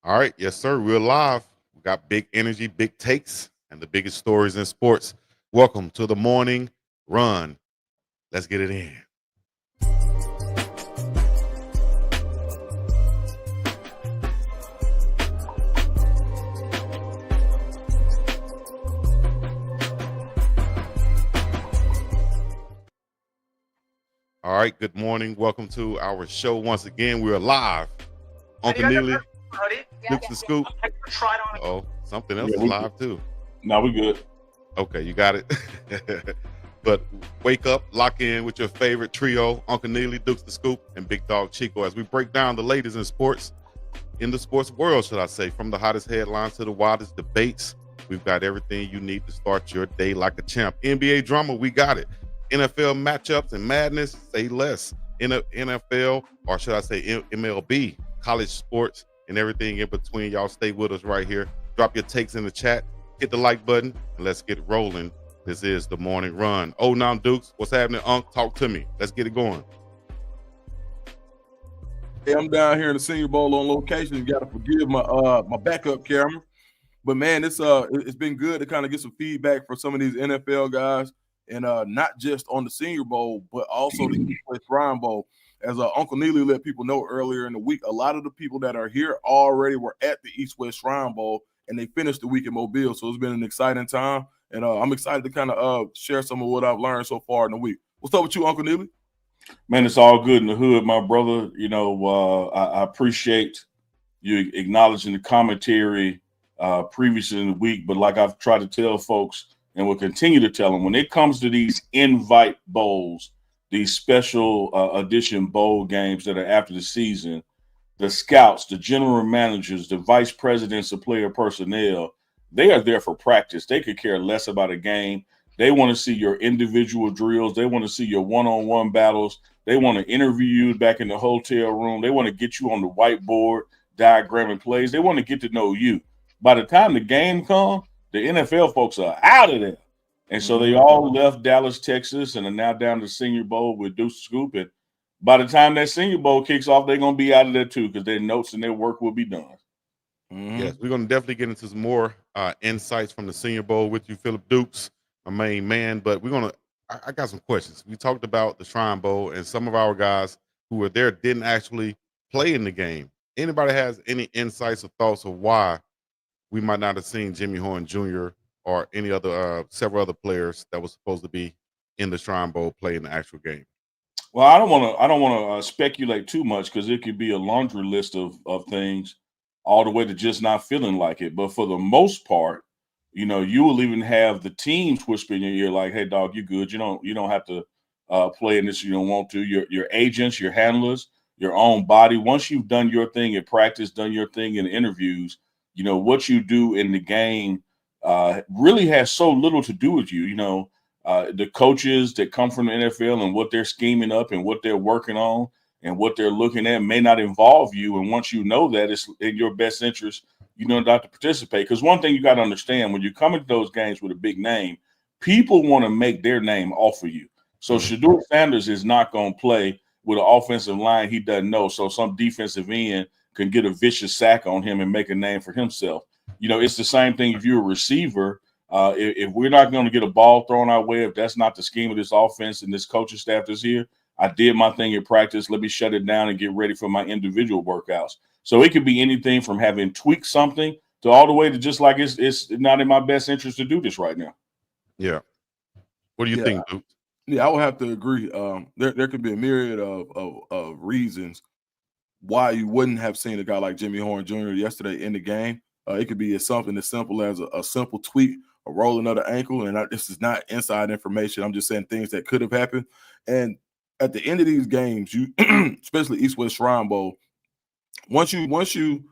All right, yes, sir. We're live. We got big energy, big takes, and the biggest stories in sports. Welcome to the morning run. Let's get it in. All right, good morning. Welcome to our show once again. We're live. Uncle Neely, Dukes the Scoop. Oh, something else is live too. No, we good. Okay, you got it. But wake up, lock in with your favorite trio, Uncle Neely, Dukes the Scoop, and BiggDogg Chico, as we break down the latest in sports, in the sports world, should I say, from the hottest headlines to the wildest debates. We've got everything you need to start your day like a champ. NBA drama, we got it. NFL matchups and madness, say less. NFL, or should I say MLB, college sports, and everything in between. Y'all stay with us right here. Drop your takes in the chat. Hit the like button, and let's get rolling. This is the morning run. Oh, now Dukes, what's happening, Unc? Talk to me. Let's get it going. Hey, I'm down here in the Senior Bowl on location. You got to forgive my backup camera, but man, it's been good to kind of get some feedback from some of these NFL guys, and not just on the Senior Bowl, but also the East West Shrine Bowl. As Uncle Neely let people know earlier in the week, a lot of the people that are here already were at the East West Shrine Bowl, and they finished the week in Mobile. So it's been an exciting time, and I'm excited to kind of share some of what I've learned so far in the week. What's up with you, Uncle Neely? Man, it's all good in the hood, my brother. You know, I appreciate you acknowledging the commentary previously in the week. But like I've tried to tell folks, and will continue to tell them, when it comes to these invite bowls, these special edition bowl games that are after the season, the scouts, the general managers, the vice presidents of player personnel, they are there for practice. They could care less about a game. They want to see your individual drills. They want to see your one-on-one battles. They want to interview you back in the hotel room. They want to get you on the whiteboard, diagramming plays. They want to get to know you. By the time the game comes, the NFL folks are out of there. And so they all left Dallas, Texas, and are now down to Senior Bowl with Deuce Scoop. And by the time that Senior Bowl kicks off, they're going to be out of there too, because their notes and their work will be done. Yes, we're going to definitely get into some more insights from the Senior Bowl with you, Phillip Dukes, my main man. But we're going to I got some questions. We talked about the Shrine Bowl, and some of our guys who were there didn't actually play in the game. Anybody has any insights or thoughts of why we might not have seen Jimmy Horn Jr. or any other several other players that was supposed to be in the Shrine Bowl play in the actual game? Well, I don't want to speculate too much, because it could be a laundry list of things, all the way to just not feeling like it. But for the most part, you know, you will even have the teams whisper in your ear like, "Hey, dog, you good? You don't have to play in this. You don't want to." Your agents, your handlers, your own body. Once you've done your thing in practice, done your thing in interviews, you know what you do in the game really has so little to do with you. You know, the coaches that come from the NFL and what they're scheming up and what they're working on and what they're looking at may not involve you. And once you know that, it's in your best interest, you know, not to participate. Because one thing you got to understand, when you come into those games with a big name, people want to make their name off of you. So Shedeur Sanders is not going to play with an offensive line he doesn't know. So some defensive end can get a vicious sack on him and make a name for himself. You know, it's the same thing if you're a receiver. If we're not going to get a ball thrown our way, if that's not the scheme of this offense and this coaching staff that's here, I did my thing in practice. Let me shut it down and get ready for my individual workouts. So it could be anything from having tweaked something to all the way to just like it's not in my best interest to do this right now. Yeah. What do you think, Duke? Yeah, I would have to agree. There could be a myriad of reasons why you wouldn't have seen a guy like Jimmy Horn Jr. yesterday in the game. It could be something as simple as a simple tweak, a rolling of the ankle. And this is not inside information. I'm just saying things that could have happened. And at the end of these games, you, especially East West Shrine Bowl, once you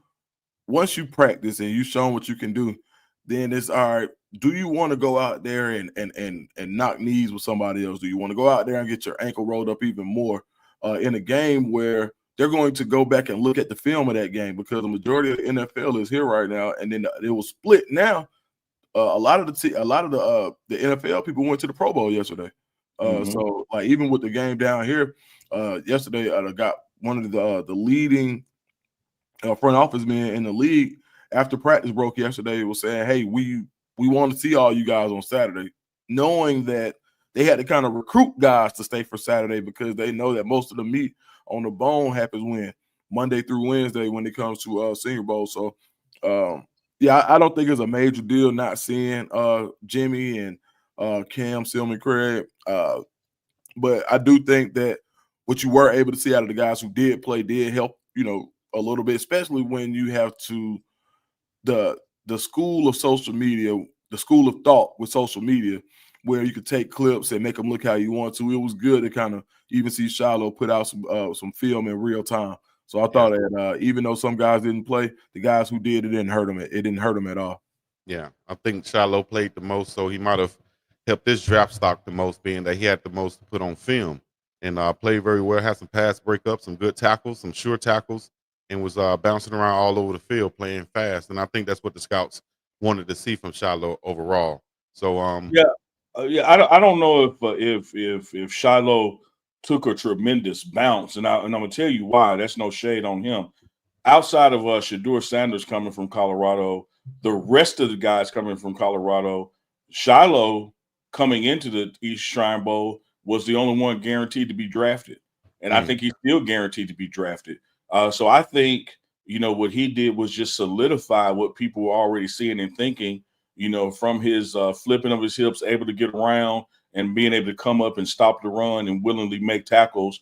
practice and you've shown what you can do, then it's all right. Do you want to go out there and knock knees with somebody else? Do you want to go out there and get your ankle rolled up even more in a game where they're going to go back and look at the film of that game, because the majority of the NFL is here right now, and then it was split. Now, a lot of the NFL people went to the Pro Bowl yesterday. So like even with the game down here yesterday, I got one of the leading front office man in the league after practice broke yesterday was saying, hey, we want to see all you guys on Saturday, knowing that they had to kind of recruit guys to stay for Saturday because they know that most of the meat on the bone happens when Monday through Wednesday when it comes to Senior Bowl. So, yeah, I don't think it's a major deal not seeing Jimmy and Cam, Silman, Craig. But I do think that what you were able to see out of the guys who did play did help, a little bit, especially when you have to the school of social media, the school of thought with social media, where you could take clips and make them look how you want to. It was good to kind of even see Shiloh put out some film in real time. So I thought that even though some guys didn't play, the guys who did, it didn't hurt them. It didn't hurt them at all. Yeah, I think Shiloh played the most, so he might have helped this draft stock the most, being that he had the most to put on film, and played very well. Had some pass breakups, some good tackles, some sure tackles, and was bouncing around all over the field, playing fast. And I think that's what the scouts wanted to see from Shiloh overall. So, I don't know if Shiloh took a tremendous bounce, and I'm gonna tell you why. That's no shade on him. Outside of Shedeur Sanders coming from Colorado, the rest of the guys coming from Colorado, Shiloh coming into the East Shrine Bowl was the only one guaranteed to be drafted, and I think he's still guaranteed to be drafted. So I think what he did was just solidify what people were already seeing and thinking. From his flipping of his hips, able to get around and being able to come up and stop the run and willingly make tackles,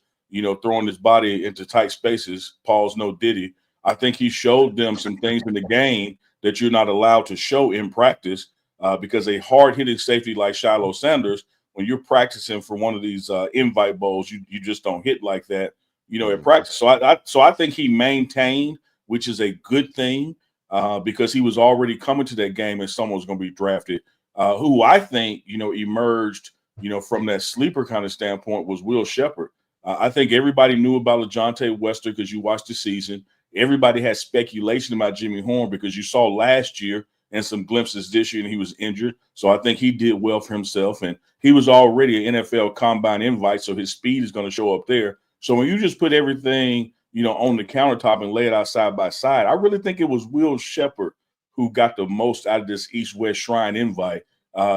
throwing his body into tight spaces. Paul's no Diddy. I think he showed them some things in the game that you're not allowed to show in practice because a hard-hitting safety like Shiloh Sanders, when you're practicing for one of these invite bowls, you just don't hit like that, in practice. So I think he maintained, which is a good thing. Because he was already coming to that game and someone was going to be drafted. Who I think, emerged, from that sleeper kind of standpoint was Will Shepherd. I think everybody knew about LaJohntay Wester because you watched the season. Everybody had speculation about Jimmy Horn because you saw last year and some glimpses this year and he was injured. So I think he did well for himself. And he was already an NFL combine invite, so his speed is going to show up there. So when you just put everything on the countertop and lay it out side by side, I really think it was Will Shepherd who got the most out of this East-West Shrine invite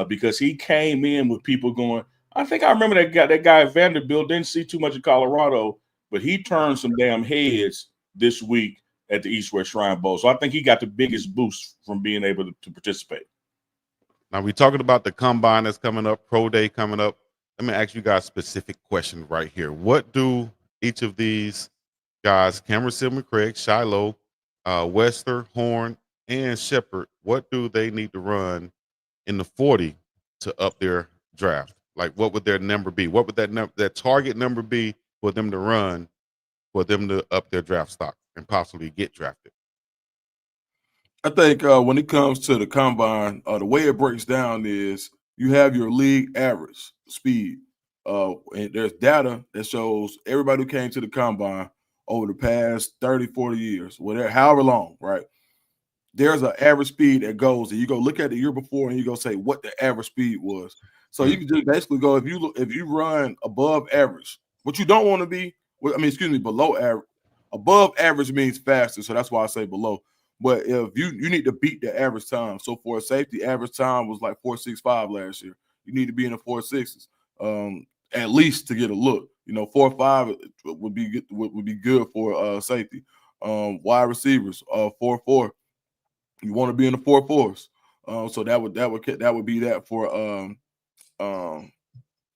because he came in with people going, I think I remember that guy at Vanderbilt didn't see too much of Colorado, but he turned some damn heads this week at the East-West Shrine Bowl. So I think he got the biggest boost from being able to participate. Now we're talking about the combine that's coming up, pro day coming up. Let me ask you guys a specific question right here. What do each of these guys, Cameron Silman, Craig, Shiloh, Wester, Horn, and Shepherd, what do they need to run in the 40 to up their draft? Like, what would their number be? What would that target number be for them to run, for them to up their draft stock and possibly get drafted? I think when it comes to the combine, the way it breaks down is you have your league average speed. And there's data that shows everybody who came to the combine over the past 30, 40 years, whatever, however long, right? There's an average speed that goes, and you go look at the year before and you go say what the average speed was. So you can just basically go, if you run above average, what you don't want to be, below average. Above average means faster, so that's why I say below. But if you need to beat the average time. So for a safety, average time was like 4.65 last year. You need to be in the 4.6s at least to get a look. 4.5 would be good for safety. Wide receivers, 4.4. You want to be in the 4.4s. So that would be that for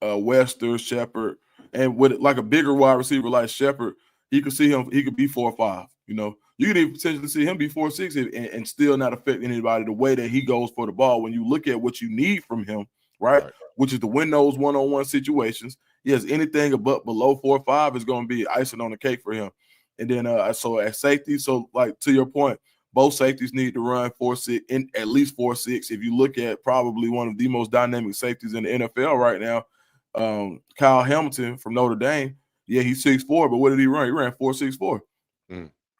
Wester, Shepherd, and with like a bigger wide receiver like Shepherd, you could see him. He could be 4.5. You could even potentially see him be 4.6 and still not affect anybody the way that he goes for the ball. When you look at what you need from him, right? Which is to win those one-on-one situations. Yes, anything above below 4.5 is going to be icing on the cake for him. And then so at safety, so like to your point, both safeties need to run 4.6 in at least 4.6. If you look at probably one of the most dynamic safeties in the NFL right now, Kyle Hamilton from Notre Dame. Yeah, he's 6'4", but what did he run? He ran 4.64.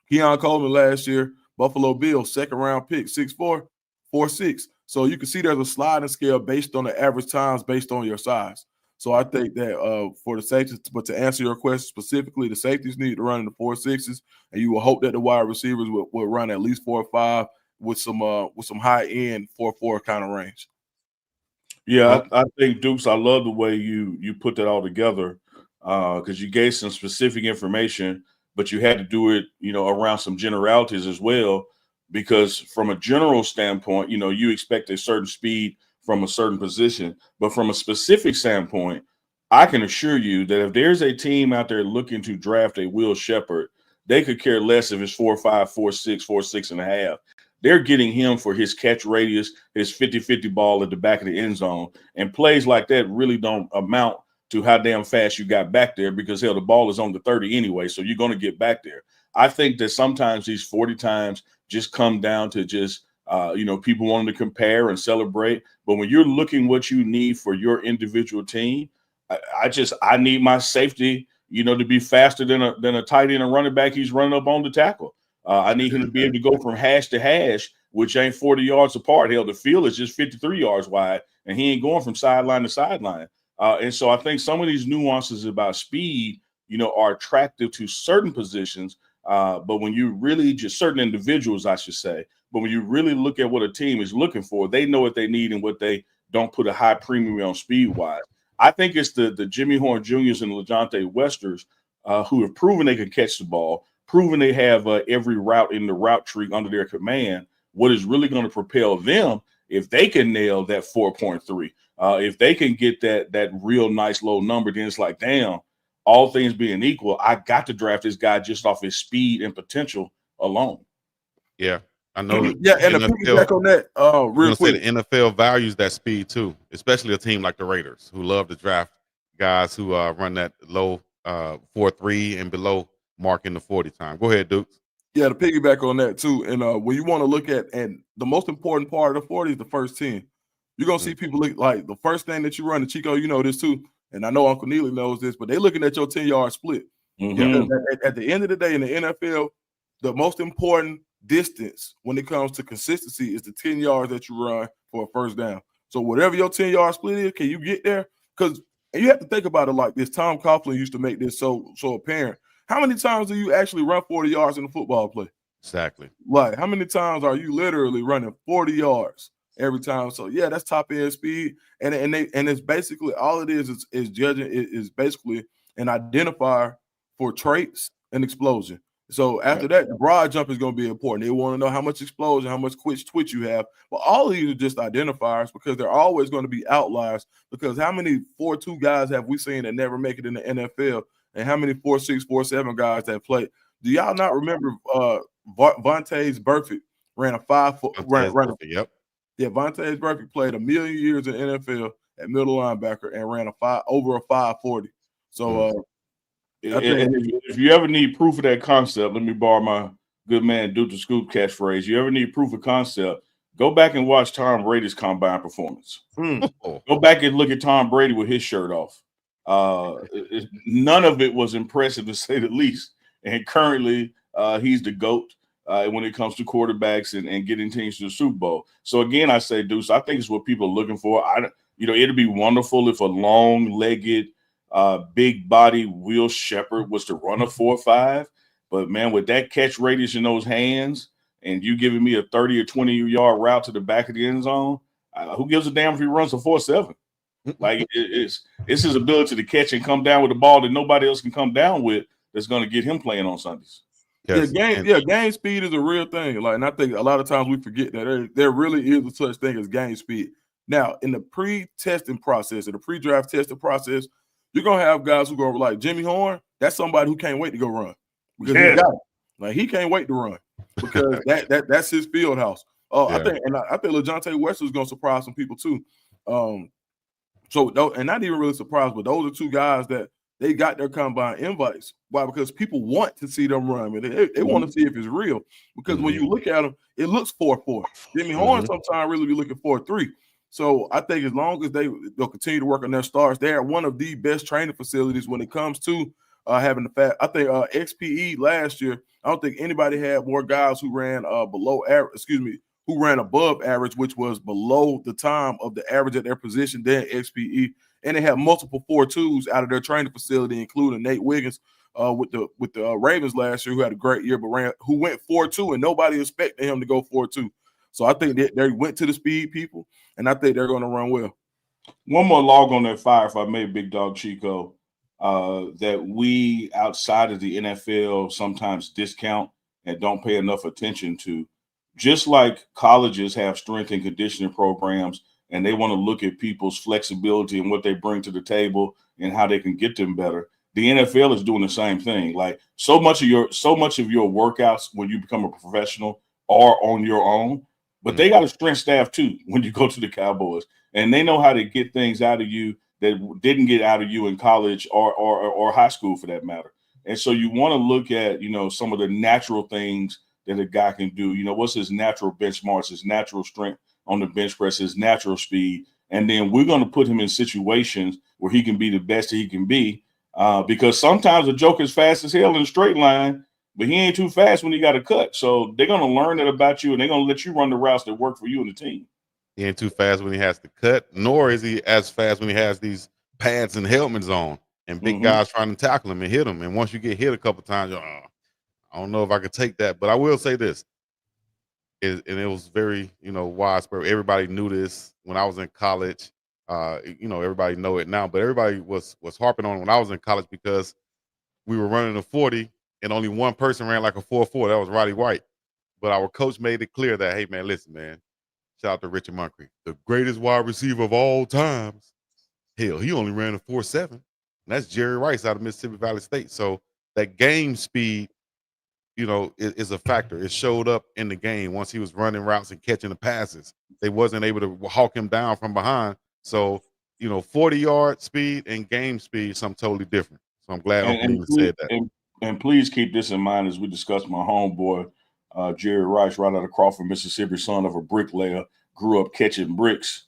Keon Coleman last year, Buffalo Bills, second round pick, 6'4", 4.6. So you can see there's a sliding scale based on the average times based on your size. So I think that for the safeties, but to answer your question specifically, the safeties need to run in the 4.6s, and you will hope that the wide receivers will run at least 4.5 with some high end 4.4 kind of range. Yeah, I think Dukes, I love the way you put that all together because you gave some specific information, but you had to do it, around some generalities as well. Because from a general standpoint, you expect a certain speed from a certain position, but from a specific standpoint, I can assure you that if there's a team out there looking to draft a Will Shepherd, they could care less if it's 4.5, 4.6, 4.6.5. They're getting him for his catch radius, his 50-50 ball at the back of the end zone. And plays like that really don't amount to how damn fast you got back there because, hell, the ball is on the 30 anyway, so you're going to get back there. I think that sometimes these 40 times just come down to just, people wanting to compare and celebrate. But when you're looking what you need for your individual team, I need my safety, to be faster than a tight end and running back he's running up on the tackle. I need him to be able to go from hash to hash, which ain't 40 yards apart. Hell, the field is just 53 yards wide, and he ain't going from sideline to sideline. And so I think some of these nuances about speed, are attractive to certain positions. But when you really just certain individuals, I should say, but when you really look at what a team is looking for, they know what they need and what they don't put a high premium on speed wise. I think it's the Jimmy Horn Jr.'s and LeJounte Westers who have proven they can catch the ball, proven they have every route in the route tree under their command. What is really going to propel them if they can nail that 4.3, if they can get that real nice low number, then it's like, damn, all things being equal, I got to draft this guy just off his speed and potential alone. Yeah, I know. Yeah, and to piggyback on that, real quick, the NFL values that speed too, especially a team like the Raiders, who love to draft guys who run that low 4.3 and below mark in the 40 time. Go ahead, Duke. Yeah, to piggyback on that too, and when you want to look at, and the most important part of the 40 is the first 10. You're gonna see people look like the first thing that you run, and Chico, you know this too, and I know Uncle Neely knows this, but they're looking at your 10-yard split. Mm-hmm. At the end of the day, in the NFL, the most important distance when it comes to consistency is the 10 yards that you run for a first down. So whatever your 10-yard split is, can you get there? Because you have to think about it like this. Tom Coughlin used to make this so apparent. How many times do you actually run 40 yards in a football play? Exactly. Like, how many times are you literally running 40 yards every time? So yeah, that's top end speed, and it's basically all it is judging is basically an identifier for traits and explosion. So after that, the broad jump is going to be important. They want to know how much explosion, how much twitch you have. But all of these are just identifiers because they're always going to be outliers. Because how many 4.2 guys have we seen that never make it in the NFL? And how many 4.6, 4.7 guys that play? Do y'all not remember Vontaze Burfict ran a 5 foot? Yep. Yeah, Vontaze Burfict played 1,000,000 years in the NFL at middle linebacker and ran over a 5.40. So if you ever need proof of that concept, let me borrow my good man Duke the Scoop catchphrase. You ever need proof of concept? Go back and watch Tom Brady's combine performance. Go back and look at Tom Brady with his shirt off. None of it was impressive, to say the least. And currently, he's the GOAT when it comes to quarterbacks and getting teams to the Super Bowl. So again, I say, Deuce, I think it's what people are looking for. It'd be wonderful if a long-legged, big body Will Shepherd was to run a 4.5. But man, with that catch radius in those hands, and you giving me a 30 or 20-yard route to the back of the end zone, who gives a damn if he runs a 4.7? Like it's his ability to catch and come down with the ball that nobody else can come down with that's going to get him playing on Sundays. Yes. Game speed is a real thing. Like, and I think a lot of times we forget that there really is a such thing as game speed. Now, in the pre-testing process, or the pre-draft testing process, you're gonna have guys who go like Jimmy Horn. That's somebody who can't wait to go run because he got it. Like, he can't wait to run because that's his field house. I think LeJounte West is gonna surprise some people too. And not even really surprised, but those are two guys that they got their combine invites. Why? Because people want to see them run. I mean, they want to see if it's real. Because when you look at them, it looks 4.4. Jimmy Horn sometimes really be looking 4.3. So I think as long as they'll continue to work on their stars, they are one of the best training facilities when it comes to having the fat. I think XPE last year, I don't think anybody had more guys who ran below average. Who ran above average, which was below the time of the average at their position than XPE. and they have multiple 4.2s out of their training facility, including Nate Wiggins with the Ravens last year, who had a great year, but who went 4.2, and nobody expected him to go 4.2. So I think that they went to the speed people, and I think they're going to run well. One more log on that fire, if I may, Big Dog Chico, that we outside of the NFL sometimes discount and don't pay enough attention to. Just like colleges have strength and conditioning programs, and they want to look at people's flexibility and what they bring to the table and how they can get them better. The NFL is doing the same thing. Like so much of your workouts when you become a professional are on your own, but they got a strength staff too when you go to the Cowboys, and they know how to get things out of you that didn't get out of you in college or high school for that matter. And so you want to look at, some of the natural things that a guy can do. What's his natural benchmarks, his natural strength on the bench press, his natural speed. And then we're going to put him in situations where he can be the best that he can be. Because sometimes a joker's fast as hell in a straight line, but he ain't too fast when he got a cut. So they're going to learn that about you, and they're going to let you run the routes that work for you and the team. He ain't too fast when he has to cut, nor is he as fast when he has these pads and helmets on and big guys trying to tackle him and hit him. And once you get hit a couple times, you're, I don't know if I could take that. But I will say this, and it was very, widespread. Everybody knew this when I was in college. Everybody know it now, but everybody was harping on when I was in college because we were running a 40 and only one person ran like a 4.4. That was Roddy White. But our coach made it clear that, hey, man, listen, man, shout out to Richard Moncrief, the greatest wide receiver of all times. Hell, he only ran a 4.7. And that's Jerry Rice out of Mississippi Valley State. So that game speed, is a factor. It showed up in the game once he was running routes and catching the passes. They wasn't able to hawk him down from behind. So, 40-yard speed and game speed, something totally different. So I'm glad Uncle Neely said that. And please keep this in mind as we discuss my homeboy, Jerry Rice, right out of Crawford, Mississippi, son of a bricklayer, grew up catching bricks.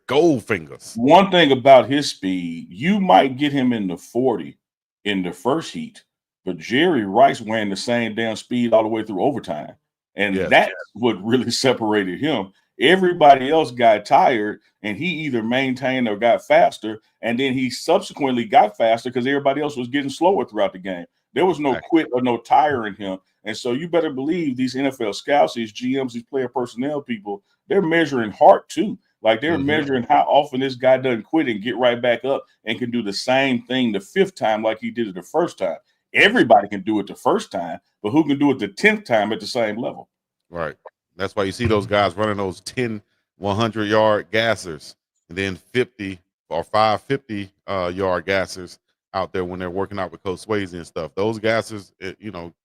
Gold fingers. One thing about his speed, you might get him in the 40 in the first heat, but Jerry Rice ran the same damn speed all the way through overtime. And that's what really separated him. Everybody else got tired, and he either maintained or got faster, and then he subsequently got faster because everybody else was getting slower throughout the game. There was no quit or no tire in him. And so you better believe these NFL scouts, these GMs, these player personnel people, they're measuring heart too. Like they're measuring how often this guy doesn't quit and get right back up and can do the same thing the fifth time like he did it the first time. Everybody can do it the first time, but who can do it the 10th time at the same level? Right. That's why you see those guys running those 10, 100-yard gassers and then 50 or 550-yard gassers out there when they're working out with Coach Swayze and stuff. Those gassers,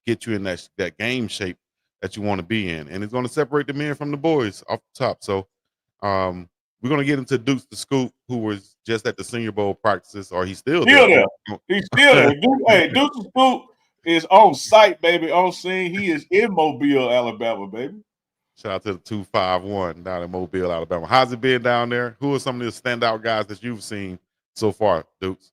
get you in that game shape that you want to be in. And it's going to separate the men from the boys off the top. So we're going to get into Dukes the Scoop, who was just at the Senior Bowl practices, or he's still there. He's still there. Hey, Dukes the Scoop is on site, baby, on scene. He is in Mobile, Alabama, baby. Shout out to the 251 down in Mobile, Alabama. How's it been down there? Who are some of the standout guys that you've seen so far, Dukes?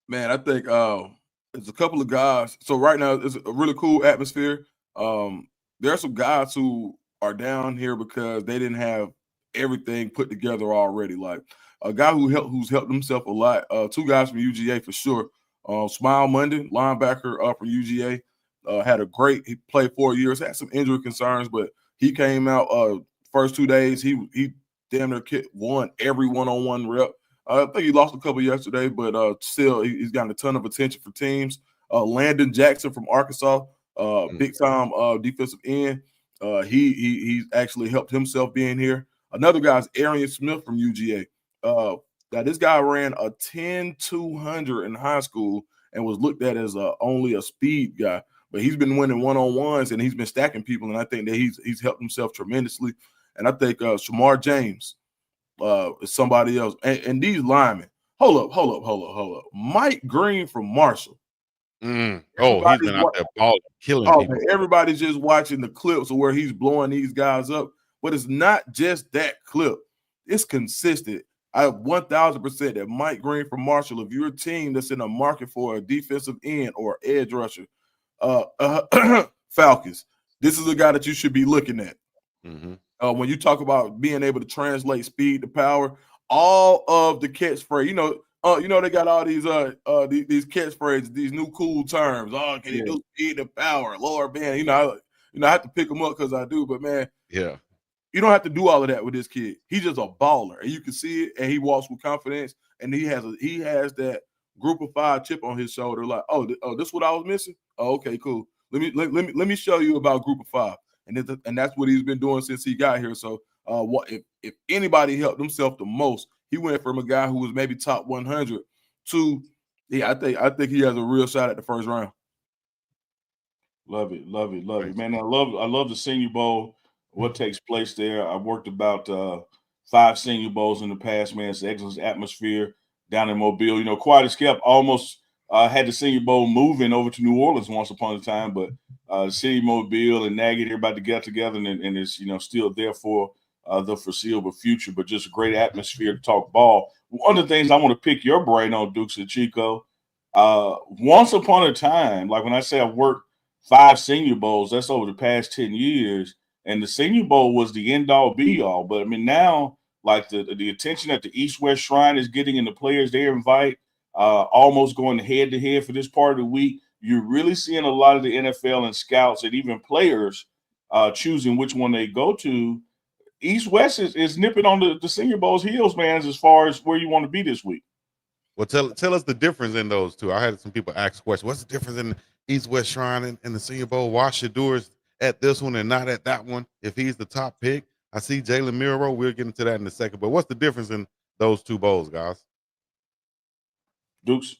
Man, I think there's a couple of guys. So right now, it's a really cool atmosphere. There are some guys who are down here because they didn't have everything put together already. Like a guy who's helped himself a lot. Two guys from UGA for sure. Smile Monday, linebacker from UGA, he played 4 years, had some injury concerns, but he came out first 2 days. He damn near won every one-on-one rep. I think he lost a couple yesterday, but still he's gotten a ton of attention for teams. Landon Jackson from Arkansas, big time defensive end. He's actually helped himself being here. Another guy is Arian Smith from UGA. Now this guy ran a 10-200 in high school and was looked at as only a speed guy. But he's been winning one-on-ones and he's been stacking people, and I think that he's helped himself tremendously. And I think Shamar James is somebody else. And these linemen, hold up. Mike Green from Marshall. He's been out there balling, killing people. Man, everybody's just watching the clips of where he's blowing these guys up. But it's not just that clip. It's consistent. I have 1,000% that Mike Green from Marshall, if you're a team that's in a market for a defensive end or edge rusher, Falcons, this is a guy that you should be looking at. When you talk about being able to translate speed to power, all of the catchphrase. You know they got all these catchphrases, these new cool terms. Oh, can he do speed to power, lower band? I have to pick them up because I do. But man, Yeah. You don't have to do all of that with this kid. He's just a baller, and you can see it. And he walks with confidence, and he has that group of 5 chip on his shoulder. Like, this is what I was missing. Oh, okay, cool. Let me show you about group of 5, and that's what he's been doing since he got here. So, what if anybody helped himself the most? He went from a guy who was maybe top 100 to, I think he has a real shot at the first round. Love it, man. I love the Senior Bowl. What takes place there? I worked about 5 Senior Bowls in the past, man. It's an excellent atmosphere down in Mobile. Quiet as kept. Almost had the Senior Bowl moving over to New Orleans once upon a time, but the city of Mobile and Nagy, everybody to get together, and it's still there for the foreseeable future. But just a great atmosphere to talk ball. One of the things I want to pick your brain on, Dukes and Chico. Once upon a time, like when I say I've worked 5 Senior Bowls, that's over the past 10 years. And the Senior Bowl was the end-all, be-all. But, I mean, now, like the attention that the East-West Shrine is getting and the players they invite, almost going head-to-head for this part of the week, you're really seeing a lot of the NFL and scouts and even players choosing which one they go to. East-West is nipping on the Senior Bowl's heels, man, as far as where you want to be this week. Well, tell us the difference in those two. I had some people ask questions. What's the difference in the East-West Shrine and the Senior Bowl? Why Shadur's at this one and not at that one if he's the top pick? I see Jalen Miro. We'll get into that in a second. But what's the difference in those 2 bowls, guys? Dukes?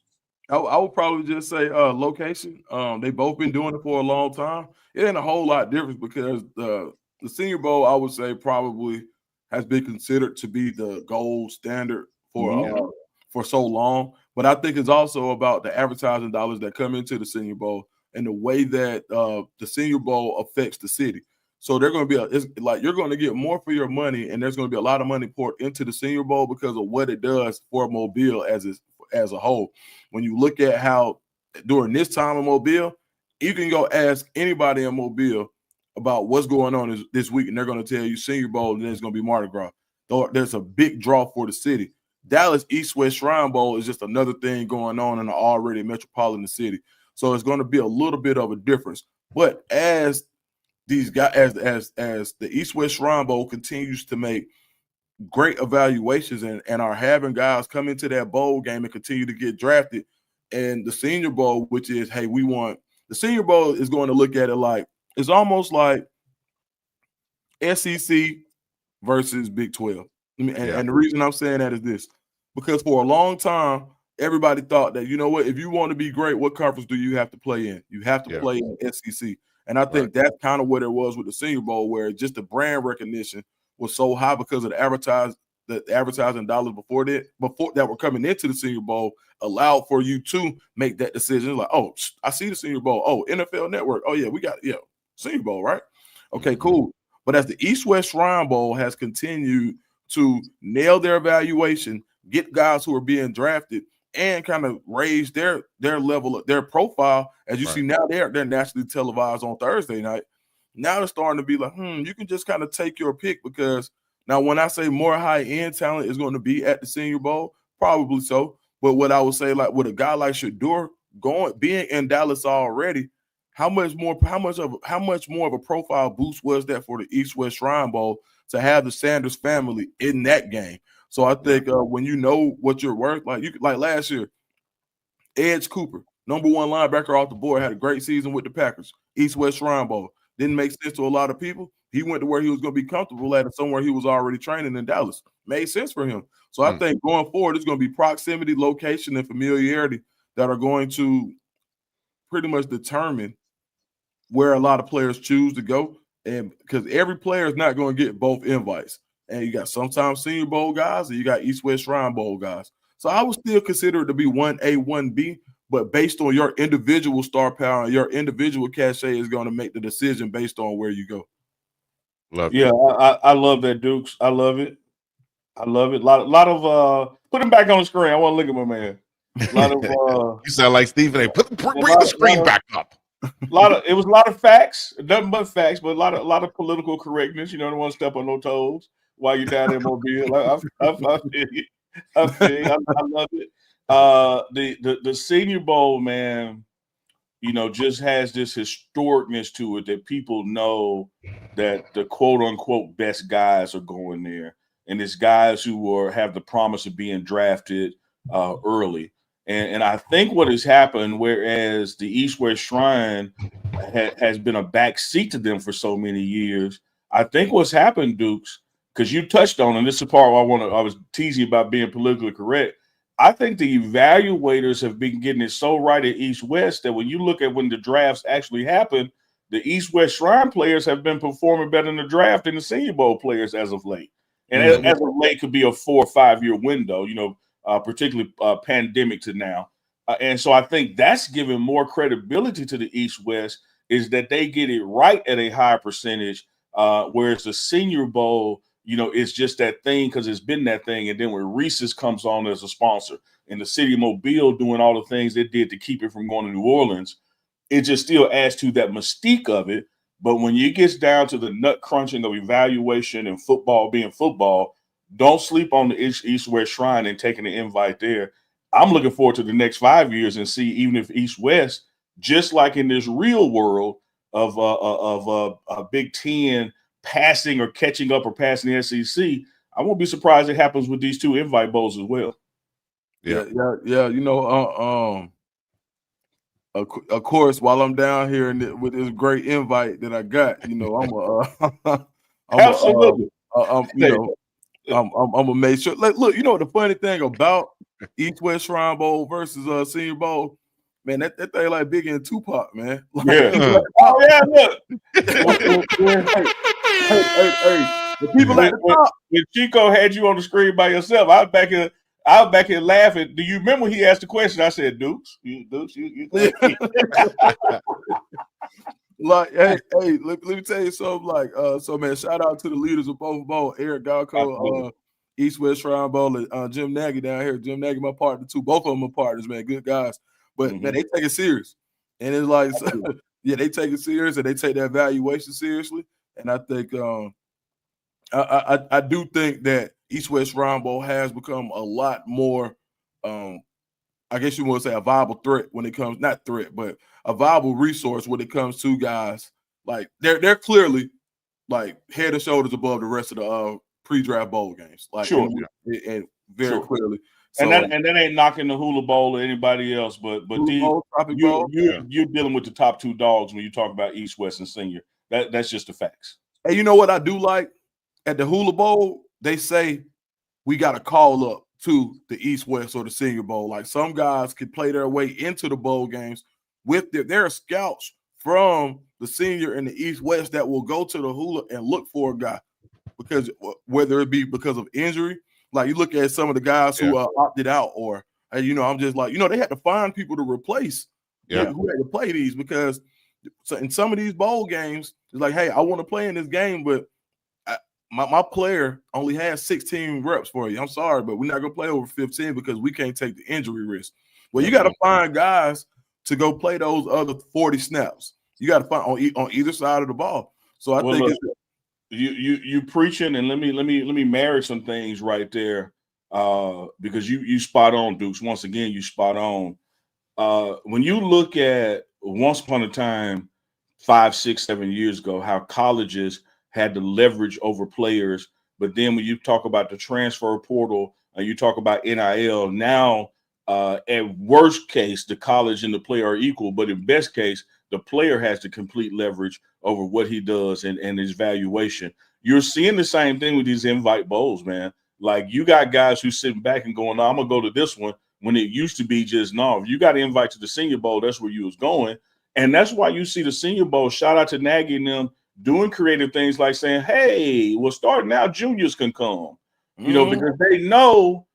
I would probably just say location. They've both been doing it for a long time. It ain't a whole lot different because the Senior Bowl, I would say, probably has been considered to be the gold standard for so long. But I think it's also about the advertising dollars that come into the Senior Bowl and the way that the Senior Bowl affects the city. So they're going to be you're going to get more for your money, and there's going to be a lot of money poured into the Senior Bowl because of what it does for Mobile as a whole. When you look at how during this time in Mobile, you can go ask anybody in Mobile about what's going on this week, and they're going to tell you Senior Bowl, and then it's going to be Mardi Gras. There's a big draw for the city. Dallas East-West Shrine Bowl is just another thing going on in an already metropolitan city. So it's going to be a little bit of a difference. But as these guys, as the East-West Shrine Bowl continues to make great evaluations and are having guys come into that bowl game and continue to get drafted, and the Senior Bowl, which is, hey, the Senior Bowl is going to look at it like it's almost like SEC versus Big 12. And the reason I'm saying that is this, because for a long time, everybody thought that, if you want to be great, what conference do you have to play in? You have to play in SEC. And I think that's kind of what it was with the Senior Bowl, where just the brand recognition was so high because of the advertising dollars before that were coming into the Senior Bowl allowed for you to make that decision. Like, oh, I see the Senior Bowl. Oh, NFL Network. Oh, yeah, we got Senior Bowl, right? Okay, cool. But as the East-West Shrine Bowl has continued to nail their evaluation, get guys who are being drafted, and kind of raise their level, their profile, as you see now, they're nationally televised on Thursday night. Now it's starting to be like, you can just kind of take your pick, because now when I say more high-end talent is going to be at the Senior Bowl, probably so. But what I would say, like with a guy like Shador being in Dallas already, how much more of a profile boost was that for the East-West Shrine Bowl to have the Sanders family in that game? So I think when you know what you're worth, like last year, Edge Cooper, number 1 linebacker off the board, had a great season with the Packers. East-West Shrine Bowl didn't make sense to a lot of people. He went to where he was going to be comfortable at, somewhere he was already training in Dallas. Made sense for him. So I think going forward, it's going to be proximity, location, and familiarity that are going to pretty much determine where a lot of players choose to go. And because every player is not going to get both invites. And you got sometimes Senior Bowl guys and you got East-West Shrine Bowl guys. So I would still consider it to be 1A, 1B, but based on your individual star power and your individual cachet is going to make the decision based on where you go. Love it. I love that, Dukes. I love it. A lot of put him back on the screen. I want to look at my man. A lot of you sound like Stephen A. Bring the screen back up. It was a lot of facts, nothing but facts, but a lot of political correctness. You don't want to step on no toes. while you're down in Mobile. I feel you. I feel you. I love it. The Senior Bowl, man, just has this historicness to it that people know that the quote unquote best guys are going there, and it's guys who have the promise of being drafted early. And I think what has happened, whereas the East-West Shrine has been a back seat to them for so many years, I think what's happened, Dukes, because you touched on, and this is the part where I was teasing about being politically correct. I think the evaluators have been getting it so right at East-West that when you look at when the drafts actually happen, the East-West Shrine players have been performing better in the draft than the Senior Bowl players as of late. And as of late could be a 4 or 5 year window, particularly pandemic to now. And so I think that's giving more credibility to the East-West, is that they get it right at a high percentage, whereas the Senior Bowl, it's just that thing because it's been that thing. And then when Reese's comes on as a sponsor and the city of Mobile doing all the things they did to keep it from going to New Orleans, it just still adds to that mystique of it. But when it gets down to the nut crunching of evaluation and football being football, don't sleep on the East-West Shrine and taking the invite there. I'm looking forward to the next 5 years and see, even if East-West, just like in this real world of a Big Ten passing or catching up or passing the SEC, I won't be surprised it happens with these two invite bowls as well. Yeah. Of course, while I'm down here with this great invite that I got, I'm gonna make sure. Like, look, the funny thing about East-West Shrine Bowl versus Senior Bowl, man, that thing like Biggie and Tupac, man. Like, Look. Hey, the people at the top. When Chico had you on the screen by yourself, I was back here laughing. Do you remember when he asked the question? I said, Dukes, you Like, hey, let me tell you something. Like, so man, shout out to the leaders of both bowls, Eric Galco, East-West Shrine Bowl, and Jim Nagy down here. Jim Nagy, my partner too. Both of them are partners, man. Good guys. But man, they take it serious. And it's like, yeah, they take it serious and they take that evaluation seriously. And I think I do think that East-West Shrine Bowl has become a lot more, I guess you want to say, a viable threat when it comes, not threat, but a viable resource when it comes to guys. Like, they're clearly like head and shoulders above the rest of the pre-draft bowl games. Like, sure, and very clearly. So, and that ain't knocking the Hula Bowl or anybody else, but you're dealing with the top two dogs when you talk about East, West, and Senior. That's just the facts. And you know what I do like? At the Hula Bowl, they say we got to call up to the East, West, or the Senior Bowl. Like, some guys could play their way into the bowl games with there are scouts from the Senior and the East, West that will go to the Hula and look for a guy, because whether it be because of injury, like you look at some of the guys who opted out, or I'm just like, they had to find people to replace who had to play these, because so in some of these bowl games, it's like, hey, I want to play in this game, but my player only has 16 reps for you. I'm sorry, but we're not gonna play over 15 because we can't take the injury risk. Well, you got to find guys to go play those other 40 snaps. You got to find on either side of the ball. So I think you preaching, and let me marry some things right there, because you spot on, Dukes. Once again, you spot on. When you look at once upon a time, 5, 6, 7 years ago, how colleges had to leverage over players, but then when you talk about the transfer portal and you talk about NIL, now at worst case, the college and the player are equal, but in best case, the player has the complete leverage over what he does and his valuation. You're seeing the same thing with these invite bowls, man. Like, you got guys who sitting back and going, no, I'm gonna go to this one, when it used to be just, no, if you got an invite to the Senior Bowl, that's where you was going. And that's why you see the Senior Bowl, shout out to Nagy and them, doing creative things like saying, hey, well, starting now, juniors can come, because they know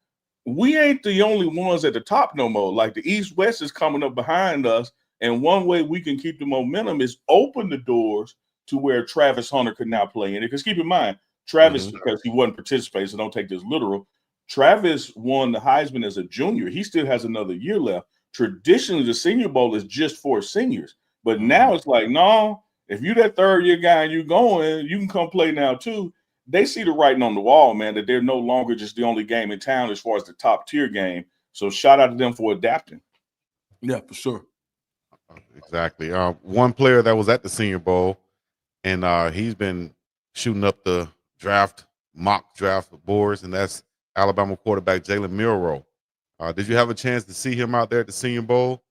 we ain't the only ones at the top no more. Like, the East West is coming up behind us. And one way we can keep the momentum is open the doors to where Travis Hunter could now play in it. Because keep in mind, Travis, because he wasn't participating, so don't take this literal, Travis won the Heisman as a junior. He still has another year left. Traditionally, the Senior Bowl is just for seniors. But now it's like, no, if you're that third-year guy and you're going, you can come play now too. they see the writing on the wall, man, that they're no longer just the only game in town as far as the top tier game. So shout out to them for adapting. Yeah, for sure. Exactly. One player that was at the Senior Bowl, and he's been shooting up the mock draft boards, and that's Alabama quarterback Jalen Milroe. Did you have a chance to see him out there at the Senior Bowl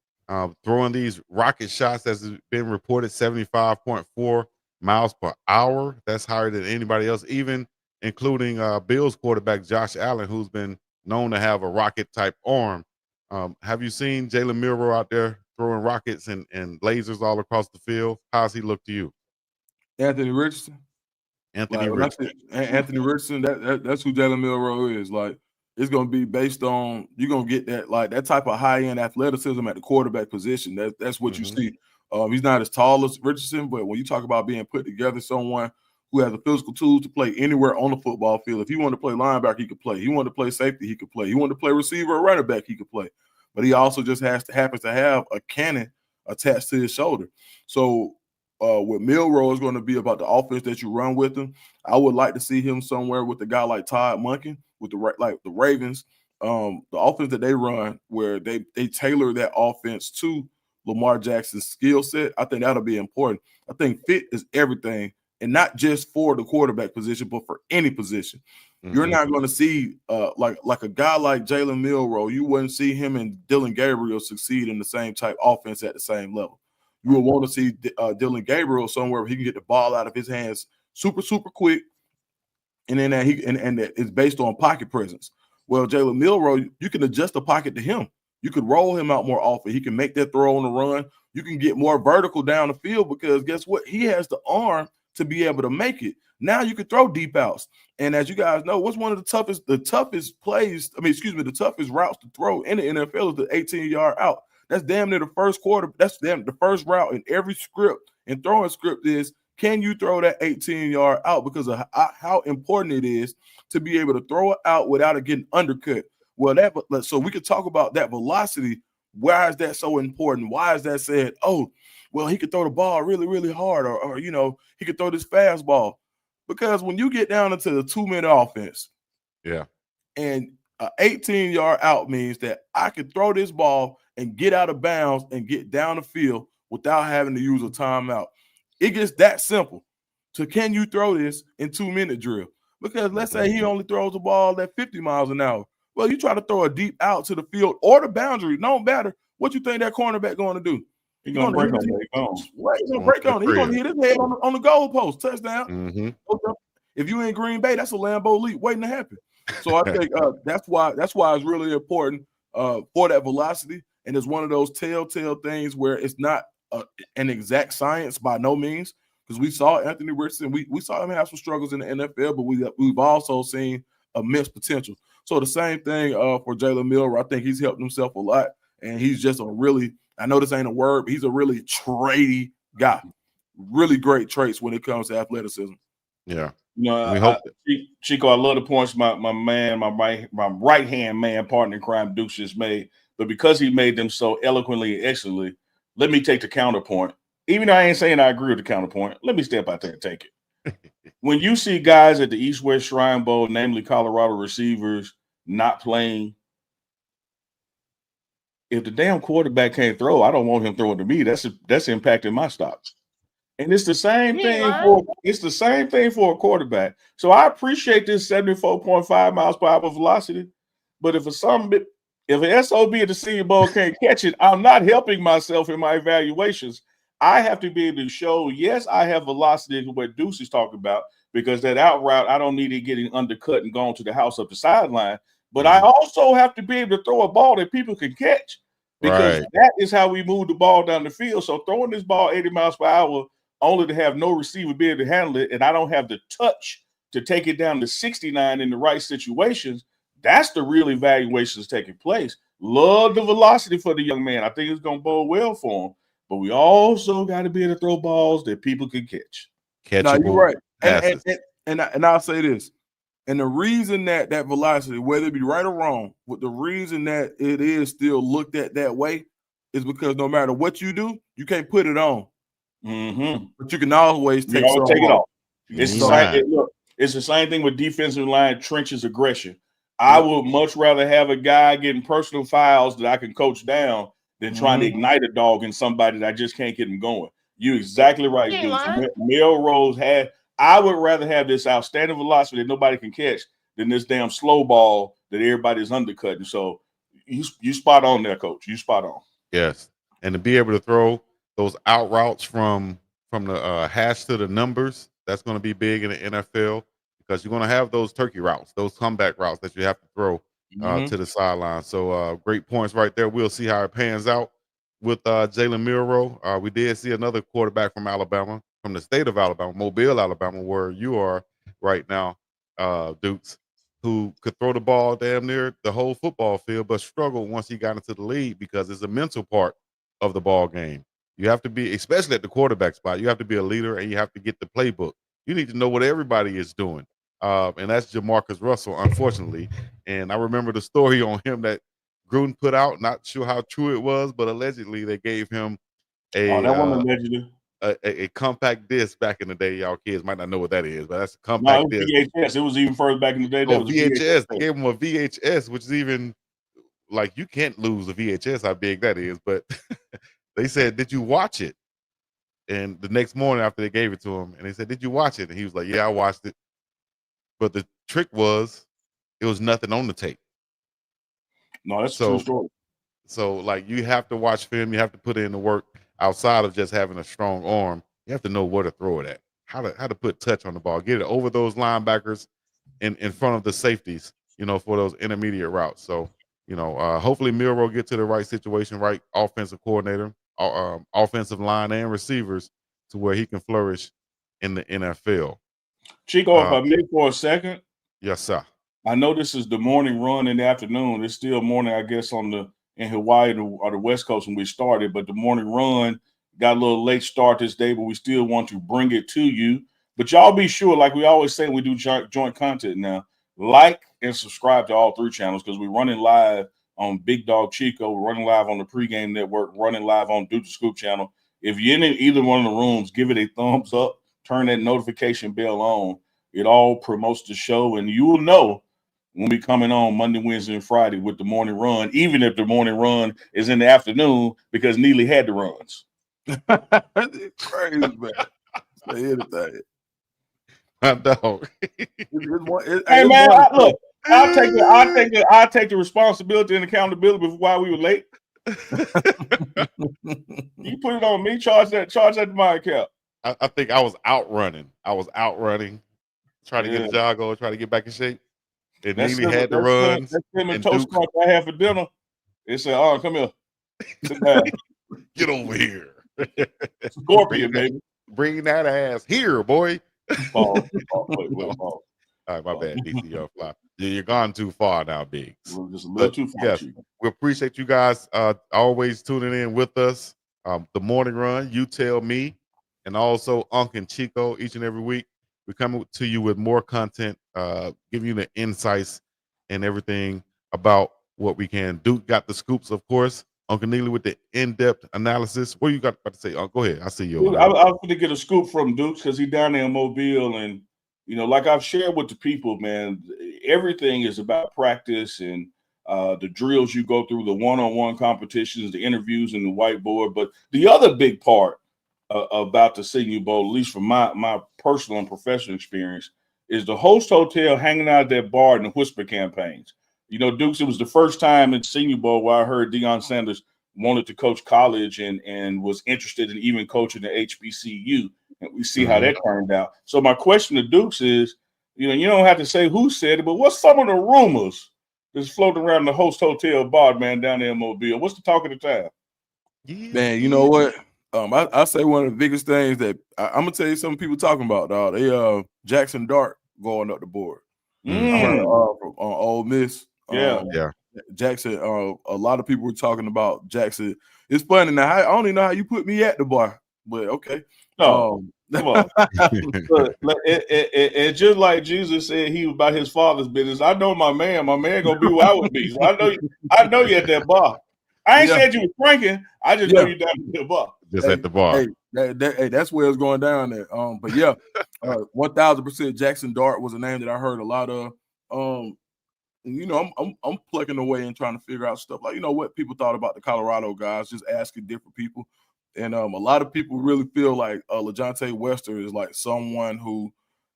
throwing these rocket shots that's been reported 75.4 miles per hour? That's higher than anybody else, even including Bills quarterback Josh Allen, who's been known to have a rocket type arm. Have you seen Jalen Milroe out there throwing rockets and lasers all across the field? How's he look to you? Anthony Richardson. Anthony Like, Richardson. Anthony Richardson, that's who Jalen Milroe is. Like, it's gonna be based on, you're gonna get that type of high-end athleticism at the quarterback position. That's what you see. He's not as tall as Richardson, but when you talk about being put together, someone who has the physical tools to play anywhere on the football field. If he wanted to play linebacker, he could play. He wanted to play safety, he could play. He wanted to play receiver or running back, he could play. But he also just happens to have a cannon attached to his shoulder. So with Milroe is going to be about the offense that you run with him. I would like to see him somewhere with a guy like Todd Monken with the Ravens. The offense that they run, where they tailor that offense to Lamar Jackson's skill set, I think that'll be important. I think fit is everything, and not just for the quarterback position, but for any position. You're not going to see like a guy like Jalen Milroe. You wouldn't see him and Dylan Gabriel succeed in the same type offense at the same level. You would want to see Dylan Gabriel somewhere where he can get the ball out of his hands super, super quick, and then that it's based on pocket presence. Well, Jalen Milroe, you can adjust the pocket to him. You could roll him out more often. He can make that throw on the run. You can get more vertical down the field because guess what? He has the arm to be able to make it. Now you can throw deep outs. And as you guys know, what's one of the toughest the toughest routes to throw in the NFL is the 18-yard out. That's damn near the first quarter. That's the first route in every script and throwing script is, can you throw that 18-yard out, because of how important it is to be able to throw it out without it getting undercut. Well, so we could talk about that velocity. Why is that so important? Why is that said? Oh, well, he could throw the ball really, really hard, or he could throw this fastball. Because when you get down into the 2-minute offense, and an 18-yard out means that I can throw this ball and get out of bounds and get down the field without having to use a timeout. It gets that simple. So can you throw this in 2-minute drill? Because let's say he only throws the ball at 50 miles an hour. Well, you try to throw a deep out to the field or the boundary, no matter. What you think that cornerback going to do? He's going to break on it. He's going to break on it. He's going to hit his head on the goal post. Touchdown. If you in Green Bay, that's a Lambeau leap waiting to happen. So I think that's why it's really important for that velocity. And it's one of those telltale things where it's not an exact science by no means, because we saw Anthony Richardson. We saw him have some struggles in the NFL, but we've also seen immense potential. So the same thing for Jalen Milroe. I think he's helped himself a lot, and he's just I know this ain't a word, but he's a really tradey guy. Really great traits when it comes to athleticism. Yeah. Chico, I love the points my right hand man, partner in crime, Dukes just made. But because he made them so eloquently and excellently, let me take the counterpoint. Even though I ain't saying I agree with the counterpoint, let me step out there and take it. When you see guys at the East-West Shrine Bowl, namely Colorado receivers, not playing, if the damn quarterback can't throw, I don't want him throwing to me. That's impacting my stocks. And it's the same thing for a quarterback. So I appreciate this 74.5 miles per hour velocity, but if an SOB at the Senior Bowl can't catch it, I'm not helping myself in my evaluations. I have to be able to show, yes, I have velocity, what Deuce is talking about, because that out route, I don't need it getting undercut and going to the house up the sideline. But I also have to be able to throw a ball that people can catch, because that is how we move the ball down the field. So throwing this ball 80 miles per hour only to have no receiver be able to handle it, and I don't have the touch to take it down to 69 in the right situations, that's the real evaluations taking place. Love the velocity for the young man. I think it's going to bode well for him. But we also got to be able to throw balls that people can catch. No, you're right. And I'll say this. And the reason that velocity, whether it be right or wrong, but the reason that it is still looked at that way is because no matter what you do, you can't put it on. But you can always take it off. It's the same. Look, It's the same thing with defensive line trenches aggression. I would much rather have a guy getting personal fouls that I can coach down than trying to ignite a dog in somebody that I just can't get him going. You're exactly right, dude. Melrose had. I would rather have this outstanding velocity that nobody can catch than this damn slow ball that everybody's undercutting. So you spot on there, coach. You spot on. Yes, and to be able to throw those out routes from the hash to the numbers, that's going to be big in the NFL because you're going to have those turkey routes, those comeback routes that you have to throw to the sideline. So great points right there. We'll see how it pans out with Jalen Milroe. We did see another quarterback from Alabama, from the state of Alabama, Mobile, Alabama, where you are right now, Dukes, who could throw the ball damn near the whole football field, but struggled once he got into the league because it's a mental part of the ball game. You have to be, especially at the quarterback spot, you have to be a leader and you have to get the playbook. You need to know what everybody is doing. And that's Jamarcus Russell, unfortunately. And I remember the story on him that Gruden put out, not sure how true it was, but allegedly they gave him a compact disc back in the day. Y'all kids might not know what that is, but that's a compact disc. VHS. It was even further back in the day. That was VHS. They gave him a VHS, which is even like you can't lose a VHS, how big that is. But they said, "Did you watch it?" And the next morning after they gave it to him, and they said, "Did you watch it?" And he was like, "Yeah, I watched it." But the trick was, it was nothing on the tape. No, that's a true story. So, like, you have to watch film. You have to put in the work outside of just having a strong arm. You have to know where to throw it at, how to put touch on the ball, get it over those linebackers in front of the safeties, for those intermediate routes. So, hopefully Milroe get to the right situation, right offensive coordinator, offensive line and receivers to where he can flourish in the NFL. Chico, if I may for a second. Yes, sir. I know this is the morning run in the afternoon. It's still morning, I guess, in Hawaii or the West Coast when we started, but the morning run got a little late start this day, but we still want to bring it to you. But y'all be sure, like we always say, we do joint content now. Like and subscribe to all 3 channels because we're running live on BiggDogg Chico, we're running live on the Pregame Network, running live on Duke the Scoop channel. If you're in either one of the rooms, give it a thumbs up, turn that notification bell on. It all promotes the show, and you will know when we coming on Monday, Wednesday, and Friday with the morning run, even if the morning run is in the afternoon because Neely had the runs. Crazy, man. Say anything. I know. Hey man, look, I'll take the responsibility and accountability for why we were late. You put it on me, charge that to my account. I think I was outrunning. Trying to get a jog on, trying to get back in shape. And Neely had the runs. That's him and toast crunch I had for dinner. They said, "Oh, come here, sit down, get over here, Scorpion, baby, bring that ass here, boy." All right, my bad, DC, y'all fly. You're gone too far now, Biggs. Just a little too far. Yes, we appreciate you guys always tuning in with us. The morning run, you tell me, and also Unc and Chico each and every week. We come to you with more content, giving you the insights and everything about what we can do. Got the scoops, of course. Uncle Neely with the in-depth analysis. What you got to say? Go ahead. I see you. I was going to get a scoop from Dukes because he's down there in Mobile. And, like I've shared with the people, man, everything is about practice and the drills you go through, the one-on-one competitions, the interviews, and the whiteboard. But the other big part about the Senior Bowl, at least from my personal and professional experience, is the host hotel hanging out at that bar in the whisper campaigns. Dukes, it was the first time in Senior Bowl where I heard Deion Sanders wanted to coach college and was interested in even coaching the HBCU. And we see how that turned out. So my question to Dukes is, you don't have to say who said it, but what's some of the rumors that's floating around the host hotel bar, man, down there in Mobile? What's the talk of the town? Man, you know what? I say one of the biggest things that I'm gonna tell you some people talking about, dog. They Jackson Dart going up the board. I heard on Ole Miss. Jackson. A lot of people were talking about Jackson. It's funny now. I don't even know how you put me at the bar, but okay. No, come on. It's just like Jesus said he was about his father's business. I know my man. My man gonna be where I would be. So I know you at that bar. I ain't said you were pranking. I just know you down to the bar. Just at the bar. That's where it's going down there. But yeah, 1000% Jackson Dart was a name that I heard a lot of. You know, I'm plugging away and trying to figure out stuff like, you know, what people thought about the Colorado guys, just asking different people. And a lot of people really feel like LaJohntay Wester is like someone who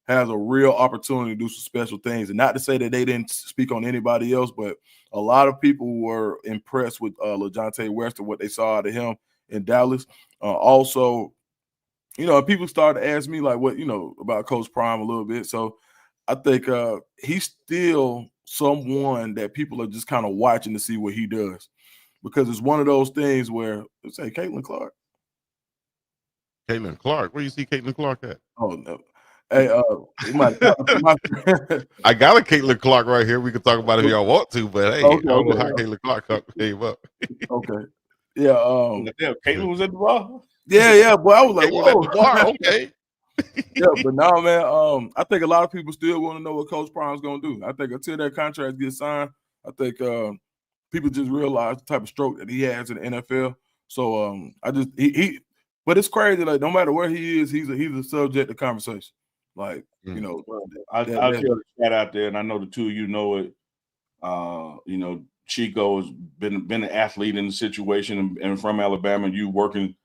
has a real opportunity to do some special things. And not to say that they didn't speak on anybody else, but a lot of people were impressed with LaJohntay Wester, what they saw out of him in Dallas. Also, you know, people started to ask me like what, you know, about Coach Prime a little bit. So I think he's still someone that people are just kind of watching to see what he does, because it's one of those things where, let's say, Caitlin Clark. Caitlin Clark. Where you see Caitlin Clark at? Oh no. Hey, I got a Caitlin Clark right here. We can talk about it if y'all want to, but hey, I don't know how Caitlin Clark came up. Okay. Yeah. Caitlin was at the bar. Yeah. Boy, I was like, whoa. At the bar. Okay. Yeah, but now, man, I think a lot of people still want to know what Coach Prime's going to do. I think until that contract gets signed, I think people just realize the type of stroke that he has in the NFL. So but it's crazy. Like, no matter where he is, he's a subject of conversation. Like, you know, I'll tell the chat out there, and I know the two of you know it. You know, Chico has been an athlete in the situation, and from Alabama, you working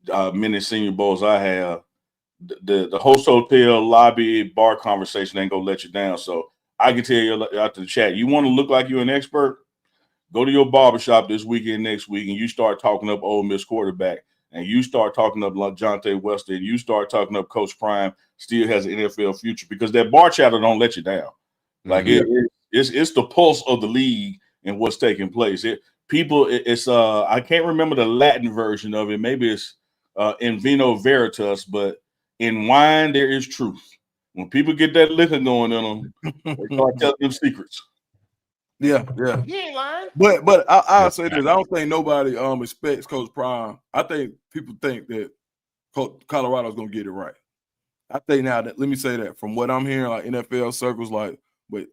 many Senior Bowls I have. The host hotel lobby bar conversation ain't gonna let you down. So I can tell you out to the chat, you want to look like you're an expert, go to your barbershop this weekend, next week, and you start talking up Ole Miss quarterback, and you start talking up LaJohntay Wester, and you start talking up Coach Prime still has an NFL future, because that bar chatter don't let you down. Like it's the pulse of the league and what's taking place. It's I can't remember the Latin version of it. Maybe it's in vino veritas, but in wine, there is truth. When people get that liquor going in them, they start telling them secrets. Yeah. He ain't lying. But I'll say this: I don't think nobody expects Coach Prime. I think people think that Colorado's gonna get it right. I think now that, let me say that, from what I'm hearing, like NFL circles, like, but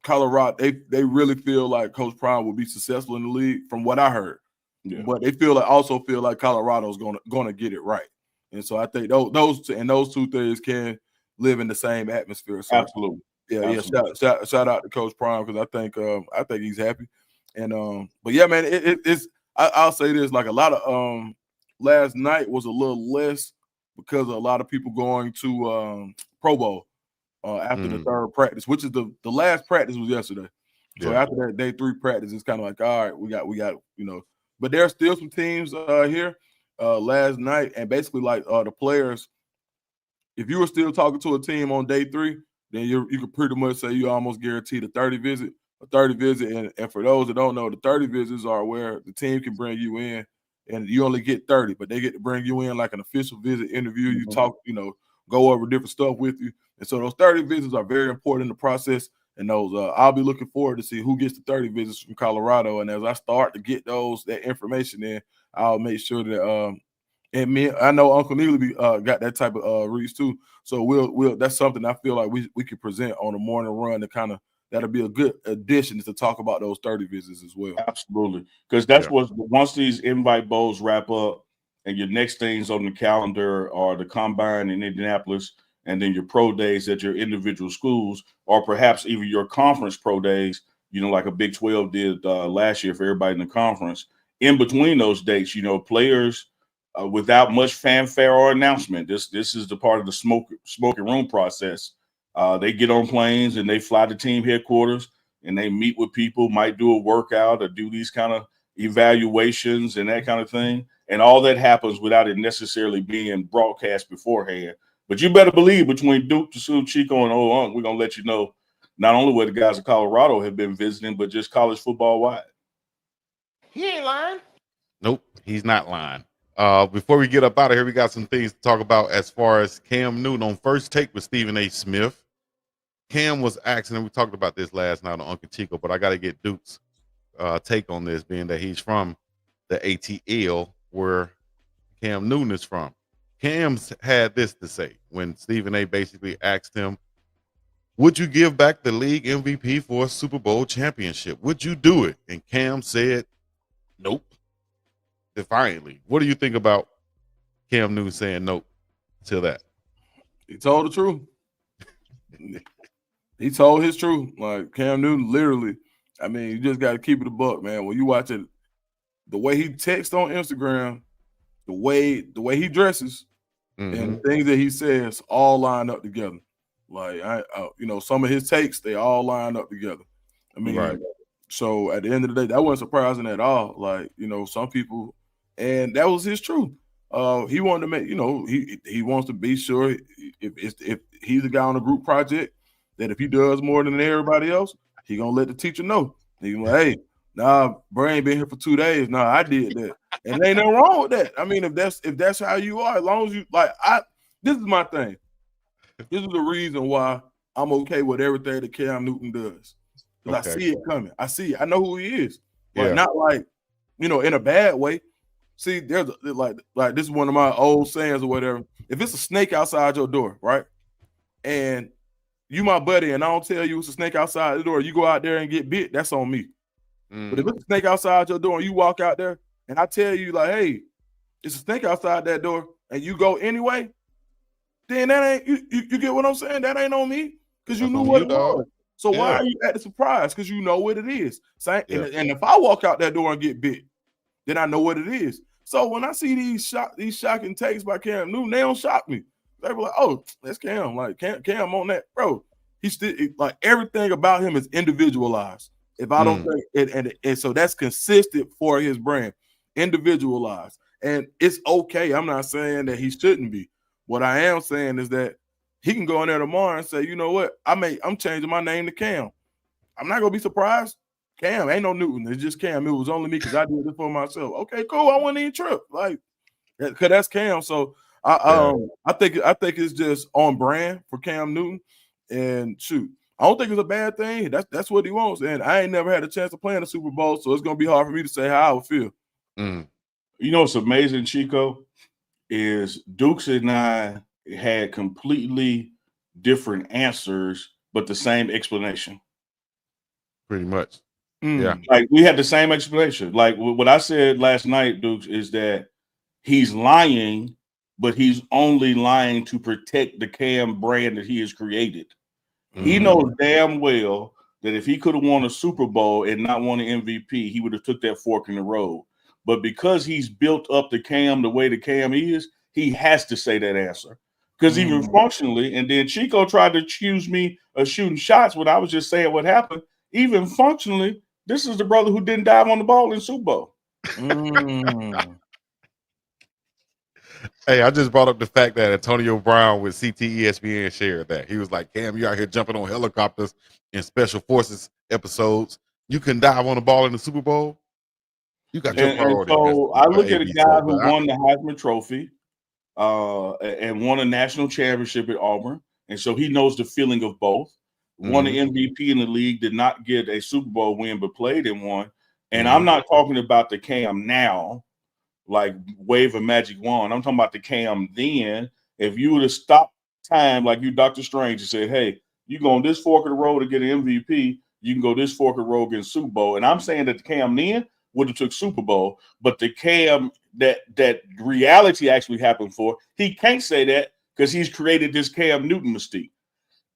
Colorado, they really feel like Coach Prime will be successful in the league, from what I heard. Yeah. But they also feel like Colorado's gonna get it right. And so I think those two things can live in the same atmosphere. So, absolutely. Yeah. Shout out to Coach Prime, because I think he's happy. And but yeah, man, I'll say this: like, a lot of last night was a little less because of a lot of people going to Pro Bowl after the third practice, which is the last practice was yesterday. So after that day 3 practice, it's kind of like, all right, we got you know. But there's still some teams here last night, and basically, like, the players, if you were still talking to a team on day 3, then you could pretty much say you almost guaranteed a 30 visit. And for those that don't know, the 30 visits are where the team can bring you in, and you only get 30, but they get to bring you in like an official visit interview. You talk, you know, go over different stuff with you. And so those 30 visits are very important in the process. And those, I'll be looking forward to see who gets the 30 visits from Colorado. And as I start to get that information in, I'll make sure that and I know Uncle Neely got that type of reach too. So we'll that's something I feel like we can present on a morning run to kind of, that'll be a good addition to talk about those 30 visits as well. Absolutely. Because that's what, once these invite bowls wrap up and your next things on the calendar are the combine in Indianapolis, and then your pro days at your individual schools, or perhaps even your conference pro days, you know, like a Big 12 did last year for everybody in the conference. In between those dates, you know, players without much fanfare or announcement, this is the part of the smoking room process. They get on planes and they fly to team headquarters and they meet with people, might do a workout or do these kind of evaluations and that kind of thing. And all that happens without it necessarily being broadcast beforehand. But you better believe between Duke, Tasu, Chico, and Old Unc, we're going to let you know not only where the guys of Colorado have been visiting, but just college football wide. He ain't lying. Nope, he's not lying. Before we get up out of here, we got some things to talk about as far as Cam Newton on First Take with Stephen A. Smith. Cam was asking, and we talked about this last night on Uncle Chico, but I got to get Duke's take on this, being that he's from the ATL, where Cam Newton is from. Cam's had this to say when Stephen A. basically asked him, would you give back the league MVP for a Super Bowl championship? Would you do it? And Cam said, nope, defiantly. What do you think about Cam Newton saying nope to that? He told the truth. He told his truth. Like Cam Newton, literally. I mean, you just got to keep it a buck, man. When you watch it, the way he texts on Instagram, the way he dresses, and the things that he says all line up together. Like some of his takes, they all line up together. I mean, Right. So at the end of the day, that wasn't surprising at all. Like, some people, and that was his truth. He wanted to make, he wants to be sure if he's the guy on the group project, that if he does more than everybody else, he gonna let the teacher know. He gonna like, hey, nah, bro ain't been here for 2 days. Nah, I did that. And ain't nothing wrong with that. I mean, if that's how you are, as long as you this is my thing. This is the reason why I'm okay with everything that Cam Newton does. Because I see it coming. I see it. I know who he is. But not like, in a bad way. See, there's like this is one of my old sayings or whatever. If it's a snake outside your door, right? And you my buddy, and I don't tell you it's a snake outside the door, you go out there and get bit, that's on me. But if it's a snake outside your door and you walk out there and I tell you like, hey, it's a snake outside that door, and you go anyway, then that ain't you get what I'm saying? That ain't on me because you knew what it was. So why are you acting surprised? Because you know what it is. So, and if I walk out that door and get bit, then I know what it is. So when I see these shocking takes by Cam Newton, they don't shock me. They be like, oh, that's Cam. Like Cam on that, bro. He still like everything about him is individualized. If I don't think it, and so that's consistent for his brand, individualized, and it's okay. I'm not saying that he shouldn't be. What I am saying is that he can go in there tomorrow and say, you know what, I'm changing my name to Cam. I'm not gonna be surprised. Cam ain't no Newton. It's just Cam. It was only me because I did it for myself. Okay, cool. I wouldn't even trip. Like, because that's Cam. So I think it's just on brand for Cam Newton. And shoot, I don't think it's a bad thing. That's what he wants. And I ain't never had a chance to play in the Super Bowl, so it's gonna be hard for me to say how I would feel. You know what's amazing, Chico, is Dukes and I had completely different answers, but the same explanation. Pretty much. Yeah. Like we had the same explanation. Like what I said last night, Dukes, is that he's lying, but he's only lying to protect the Cam brand that he has created. He knows damn well that if he could have won a Super Bowl and not won an MVP, he would have took that fork in the road. But because he's built up the Cam the way the Cam is, he has to say that answer. Because even functionally, and then Chico tried to accuse me of shooting shots when I was just saying what happened. Even functionally, this is the brother who didn't dive on the ball in Super Bowl. Hey, I just brought up the fact that Antonio Brown with CTESPN shared that. He was like, Cam, you out here jumping on helicopters in Special Forces episodes. You can dive on the ball in the Super Bowl. You got your priority. So I look at a guy who won the Heisman Trophy and won a national championship at Auburn. And so he knows the feeling of both. Won an MVP in the league, did not get a Super Bowl win, but played in one. And I'm not talking about the Cam now, like wave a magic wand. I'm talking about the Cam then. If you would have stopped time like you, Dr. Strange, and said, hey, you go on this fork of the road to get an MVP, you can go this fork of the road get a Super Bowl. And I'm saying that the Cam then would have took Super Bowl, but the Cam that reality actually happened for, he can't say that because he's created this Cam Newton mystique.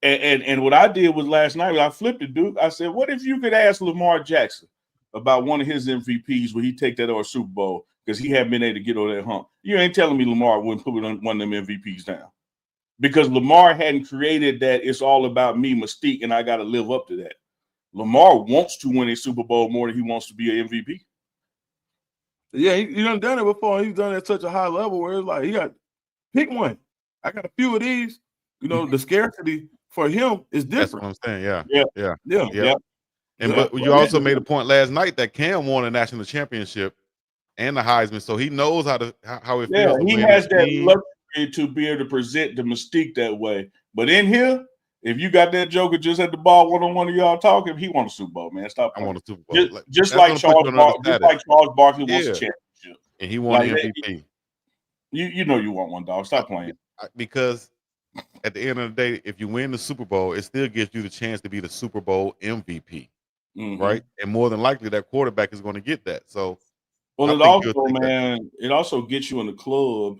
And what I did was last night, I flipped it, Duke. I said, what if you could ask Lamar Jackson about one of his MVPs where he take that or a Super Bowl because he hadn't been able to get over that hump? You ain't telling me Lamar wouldn't put one of them MVPs down because Lamar hadn't created that it's all about me mystique and I got to live up to that. Lamar wants to win a Super Bowl more than he wants to be an MVP. Yeah, he done it before. He's done it at such a high level where it's like he got pick one. I got a few of these. The scarcity for him is different. That's what I'm saying. Yeah. And but you also made a point last night that Cam won a national championship and the Heisman, so he knows how it feels. Yeah, he has that luxury to be able to present the mystique that way. But in here, if you got that joker just at the ball one-on-one of y'all talking, he won a Super Bowl, man. Stop playing. I want a Super Bowl. Just like Charles Barkley wants a championship. And he won the MVP. You know you want one, dog. Stop playing. Because at the end of the day, if you win the Super Bowl, it still gives you the chance to be the Super Bowl MVP, right? And more than likely, that quarterback is going to get that. So Well, I it think you'll also, take that. man, it also gets you in the club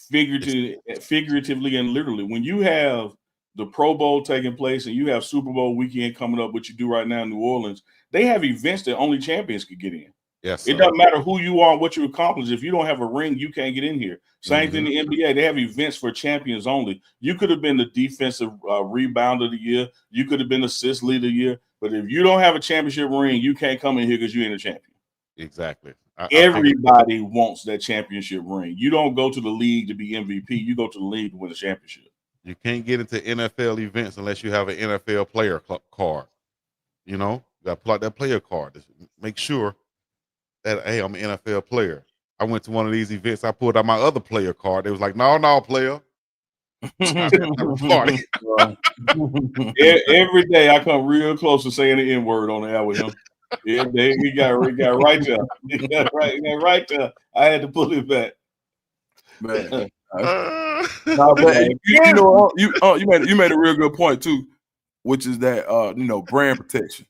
figuratively and literally. When you have the Pro Bowl taking place and you have Super Bowl weekend coming up, what you do right now in New Orleans, they have events that only champions could get in. Yes, It sir. doesn't matter who you are and what you accomplish. If you don't have a ring, you can't get in here. Same thing in the NBA. They have events for champions only. You could have been the defensive rebounder of the year. You could have been assist leader of the year. But if you don't have a championship ring, you can't come in here because you ain't a champion. Exactly. I think Everybody wants that championship ring. You don't go to the league to be MVP. You go to the league to win a championship. you can't get into NFL events unless you have an NFL player card. You know, you got to pull out that player card to make sure that, hey, I'm an NFL player. I went to one of these events. I pulled out my other player card. It was like, no, player. Not that type of party. Every day I come real close to saying the N word on the air with him. Yeah, he got right there. He got right there. I had to pull it back. Man. No, but you made a real good point too, which is that brand protection.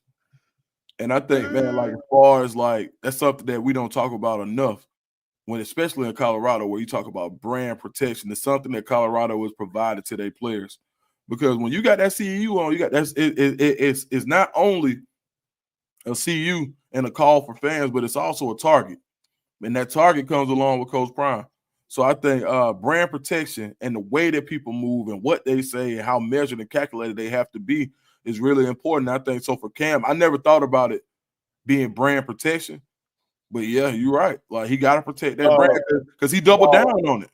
And I think, man, like as far as like that's something that we don't talk about enough, when especially in Colorado, where you talk about brand protection. It's something that Colorado has provided to their players, because when you got that CU on, you got it's not only a CU and a call for fans, but it's also a target, and that target comes along with Coach Prime. So I think brand protection and the way that people move and what they say and how measured and calculated they have to be is really important. I think so for Cam, I never thought about it being brand protection, but yeah, you're right. Like he got to protect that brand because he doubled down on it.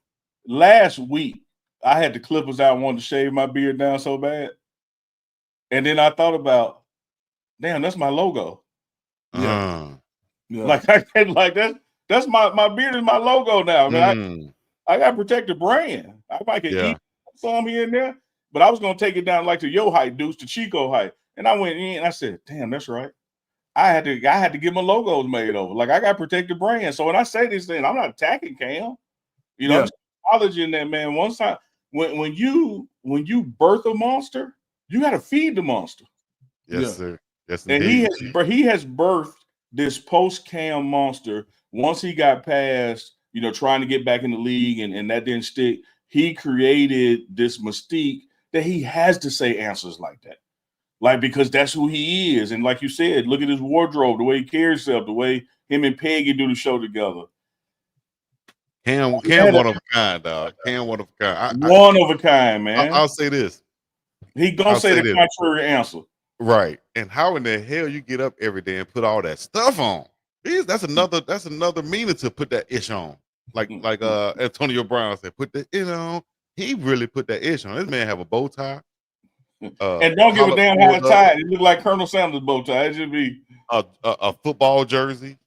Last week, I had the clippers out and wanted to shave my beard down so bad, and then I thought about, damn, that's my logo. Yeah. Like that's my beard is my logo now. I got to protect the brand. I might get eat some here and there, but I was gonna take it down like to your height, Deuce, to Chico height. And I went in and I said, damn, that's right. I had to get my logos made over. Like I got to protect the brand. So when I say this thing, I'm not attacking Cam. I'm just acknowledging that, man. One time when you birth a monster, you got to feed the monster. Yes, sir. Yes, and indeed. he has birthed this post-Cam monster. Once he got past, trying to get back in the league and that didn't stick, he created this mystique that he has to say answers like that. Like, because that's who he is. And like you said, look at his wardrobe, the way he carries himself, the way him and Peggy do the show together. Cam one of a kind, dog. Cam one of a kind. One of a kind, man. I'll say this. He gonna say the contrary answer. Right. And how in the hell you get up every day and put all that stuff on? That's another meaning to put that ish on. Like Antonio Brown said, put the it on. He really put that ish on. This man have a bow tie. And don't give a damn how it's tied. It look like Colonel Sanders' bow tie. It should be a football jersey,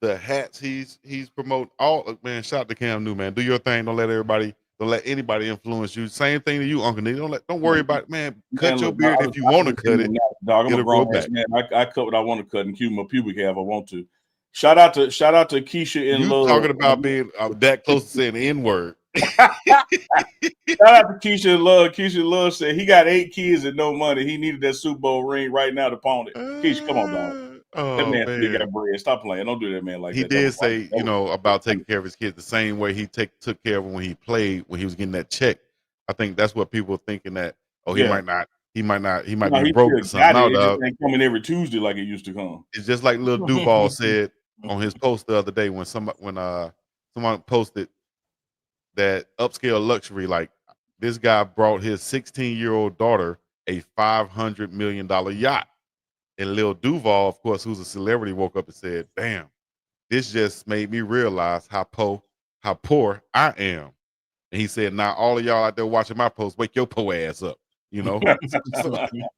the hats he's promoting. All man, shout out to Cam Newton, man. Do your thing. Don't let anybody influence you. Same thing to you, Uncle Neely. Don't worry about it, man. Cut your beard if you want to cut it. Dog, I'm a grown ass man. I cut what I want to cut and keep my pubic hair if I want to. Shout out to Keisha in Love. Talking about being that close to saying the N-word. Shout out to Keisha in Love. Keisha in Love said he got 8 kids and no money. He needed that Super Bowl ring right now to pawn it. Keisha, come on, dog. That man got bread. Stop playing. Don't do that, man. Like he that. He did say, about taking care of his kids the same way he took care of him when he played, when he was getting that check. I think that's what people are thinking that. He might be broke or something. No, it just ain't coming every Tuesday like it used to come. It's just like Lil Duval said on his post the other day when someone posted that upscale luxury, like this guy brought his 16-year-old daughter a $500 million yacht. And Lil Duval, of course, who's a celebrity, woke up and said, damn, this just made me realize how poor I am. And he said, now all of y'all out there watching my post, wake your poor ass up. So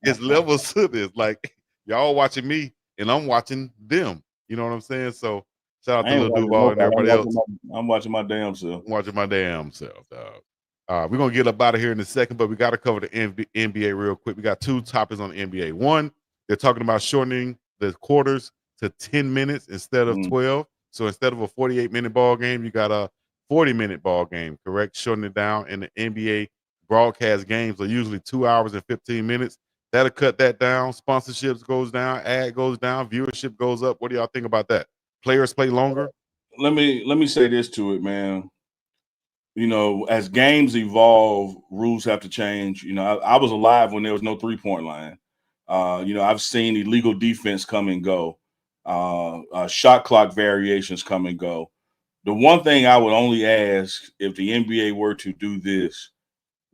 it's levels to this. Like, y'all watching me and I'm watching them. You know what I'm saying? So shout out to Lil Duval and everybody else. I'm watching my damn self. I'm watching my damn self, dog. We're going to get up out of here in a second, but we got to cover the NBA real quick. We got 2 topics on the NBA. One, they're talking about shortening the quarters to 10 minutes instead of 12. So instead of a 48-minute ball game, you got a 40-minute ball game, correct? Shortening it down. And the NBA broadcast games are usually 2 hours and 15 minutes. That'll cut that down. Sponsorships goes down. Ad goes down. Viewership goes up. What do y'all think about that? Players play longer? let me say this to it, man. You know, as games evolve, rules have to change. You know, I was alive when there was no 3-point line. You know, I've seen illegal defense come and go, shot clock variations come and go. The one thing I would only ask if the NBA were to do this,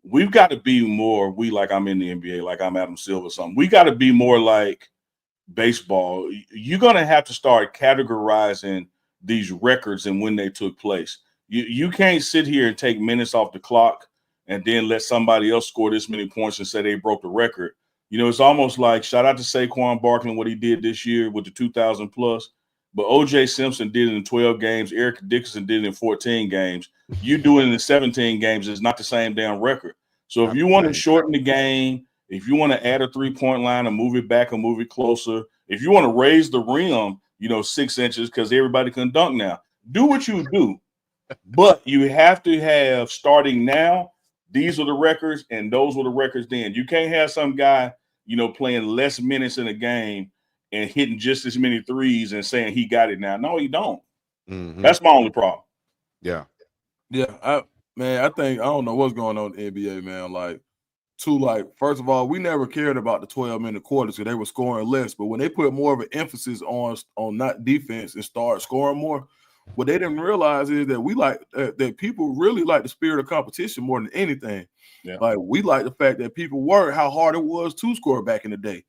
we've got to be more. Like I'm in the NBA, like I'm Adam Silver, or something. We got to be more like baseball. You're going to have to start categorizing these records and when they took place. You can't sit here and take minutes off the clock and then let somebody else score this many points and say they broke the record. You know, it's almost like, shout out to Saquon Barkley, what he did this year with the 2,000 plus. But O.J. Simpson did it in 12 games. Eric Dickerson did it in 14 games. You do it in 17 games. It's not the same damn record. So if you want to shorten the game, if you want to add a 3-point line and move it back and move it closer, if you want to raise the rim, you know, 6 inches because everybody can dunk now, do what you do. But you have to have, starting now, these are the records and those were the records then. You can't have some guy, you know, playing less minutes in a game and hitting just as many threes and saying he got it now. No, he don't. Mm-hmm. That's my only problem. Yeah. Yeah. I don't know what's going on in the NBA, man. First of all, we never cared about the 12-minute quarters because they were scoring less. But when they put more of an emphasis on not defense and start scoring more, what they didn't realize is that we like that people really like the spirit of competition more than anything. Yeah. Like we like the fact that people work how hard it was to score back in the day.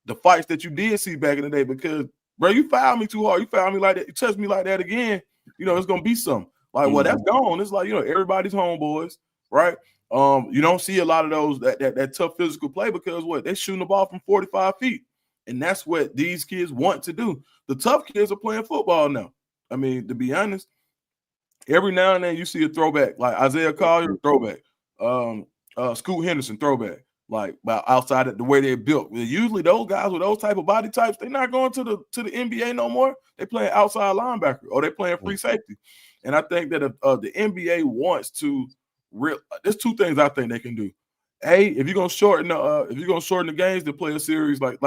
The fights that you did see back in the day, because bro, you fouled me too hard, you fouled me like that, you touched me like that again, you know, it's gonna be something. Like, well, that's gone. It's like, you know, everybody's homeboys, right? You don't see a lot of those that tough physical play because what? They're shooting the ball from 45 feet. And that's what these kids want to do. The tough kids are playing football now. I mean, to be honest, every now and then you see a throwback, like Isaiah Collier, throwback. Scoot Henderson, throwback. Like, outside of the way they're built. Usually those guys with those type of body types, they're not going to the NBA no more. They playing outside linebacker or they playing free safety. And I think that the NBA wants to there's two things I think they can do. If you're gonna shorten the games, to play a series like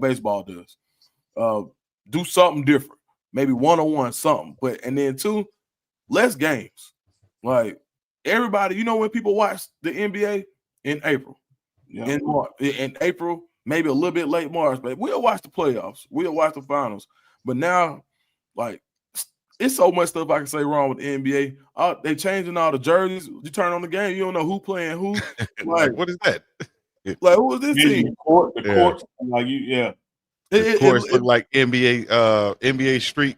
baseball does. Do something different, maybe 1-on-1 something. And then two, less games. Like everybody, you know, when people watch the NBA in April. Yeah. In April, maybe a little bit late March, but we'll watch the playoffs. We'll watch the finals. But now, like, it's so much stuff I can say wrong with the NBA. They changing all the jerseys. You turn on the game, you don't know who playing who. Like, what is that? Like, who is this team? The courts, like you, yeah. The courts look like NBA Street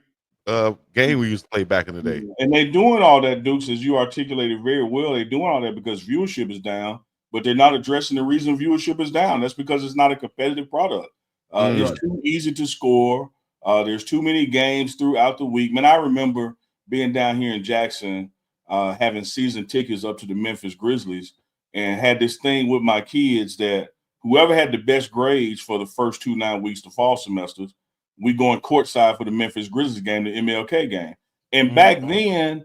game we used to play back in the day. And they're doing all that, Dukes, as you articulated very well. They're doing all that because viewership is down, but they're not addressing the reason viewership is down. That's because it's not a competitive product. It's too easy to score. There's too many games throughout the week. Man, I remember being down here in Jackson, having season tickets up to the Memphis Grizzlies, and had this thing with my kids that whoever had the best grades for the first 2 9 weeks, the fall semesters, we going courtside for the Memphis Grizzlies game, the MLK game. And back then,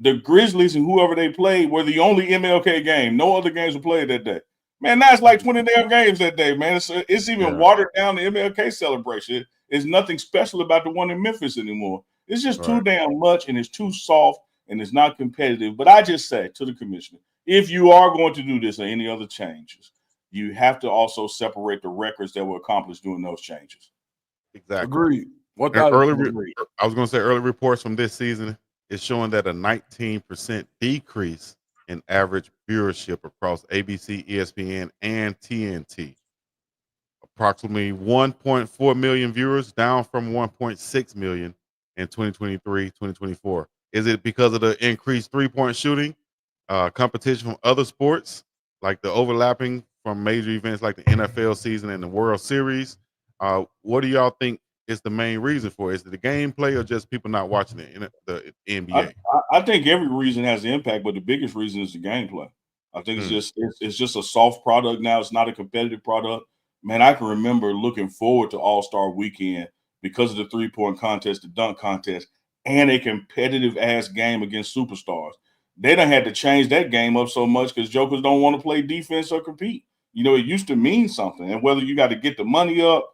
the Grizzlies and whoever they played were the only MLK game. No other games were played that day. Man, now it's like 20 damn games that day, man. It's even watered down the MLK celebration. There's nothing special about the one in Memphis anymore. It's just too damn much, and it's too soft, and it's not competitive. But I just say to the commissioner, if you are going to do this or any other changes, you have to also separate the records that were accomplished during those changes. Exactly. Agreed. I was going to say early reports from this season is showing that a 19% decrease in average viewership across ABC, ESPN, and TNT. Approximately 1.4 million viewers, down from 1.6 million in 2023, 2024. Is it because of the increased three-point shooting, competition from other sports, like the overlapping from major events like the NFL season and the World Series? What do y'all think is the main reason for it? Is it the gameplay or just people not watching the NBA? I think every reason has an impact, but the biggest reason is the gameplay. I think it's just a soft product now. It's not a competitive product. Man, I can remember looking forward to All-Star Weekend because of the three-point contest, the dunk contest, and a competitive-ass game against superstars. They done had to change that game up so much because jokers don't want to play defense or compete. You know, it used to mean something. And whether you got to get the money up,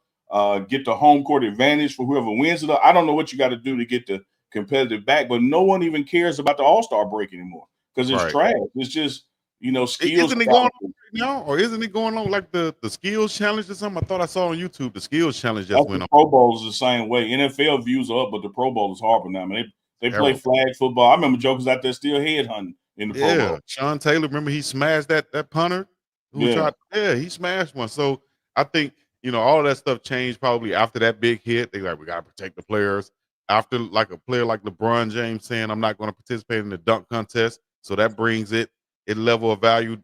get the home court advantage for whoever wins it up, I don't know what you got to do to get the competitive back, but no one even cares about the All-Star break anymore because it's Right. trash. It's just, skills. Isn't it going on right now, or isn't it going on like the skills challenge or something? I thought I saw on YouTube the skills challenge just That's went the on. Pro Bowl is the same way. NFL views are up, but the Pro Bowl is horrible now. I mean, they play Terrible. flag football. I remember jokers out there still headhunting in the Pro Bowl. Sean Taylor, remember he smashed that punter who tried. Yeah, he smashed one. So I think all of that stuff changed probably after that big hit. They like, we gotta protect the players. After like a player like LeBron James saying, I'm not going to participate in the dunk contest, so that brings the value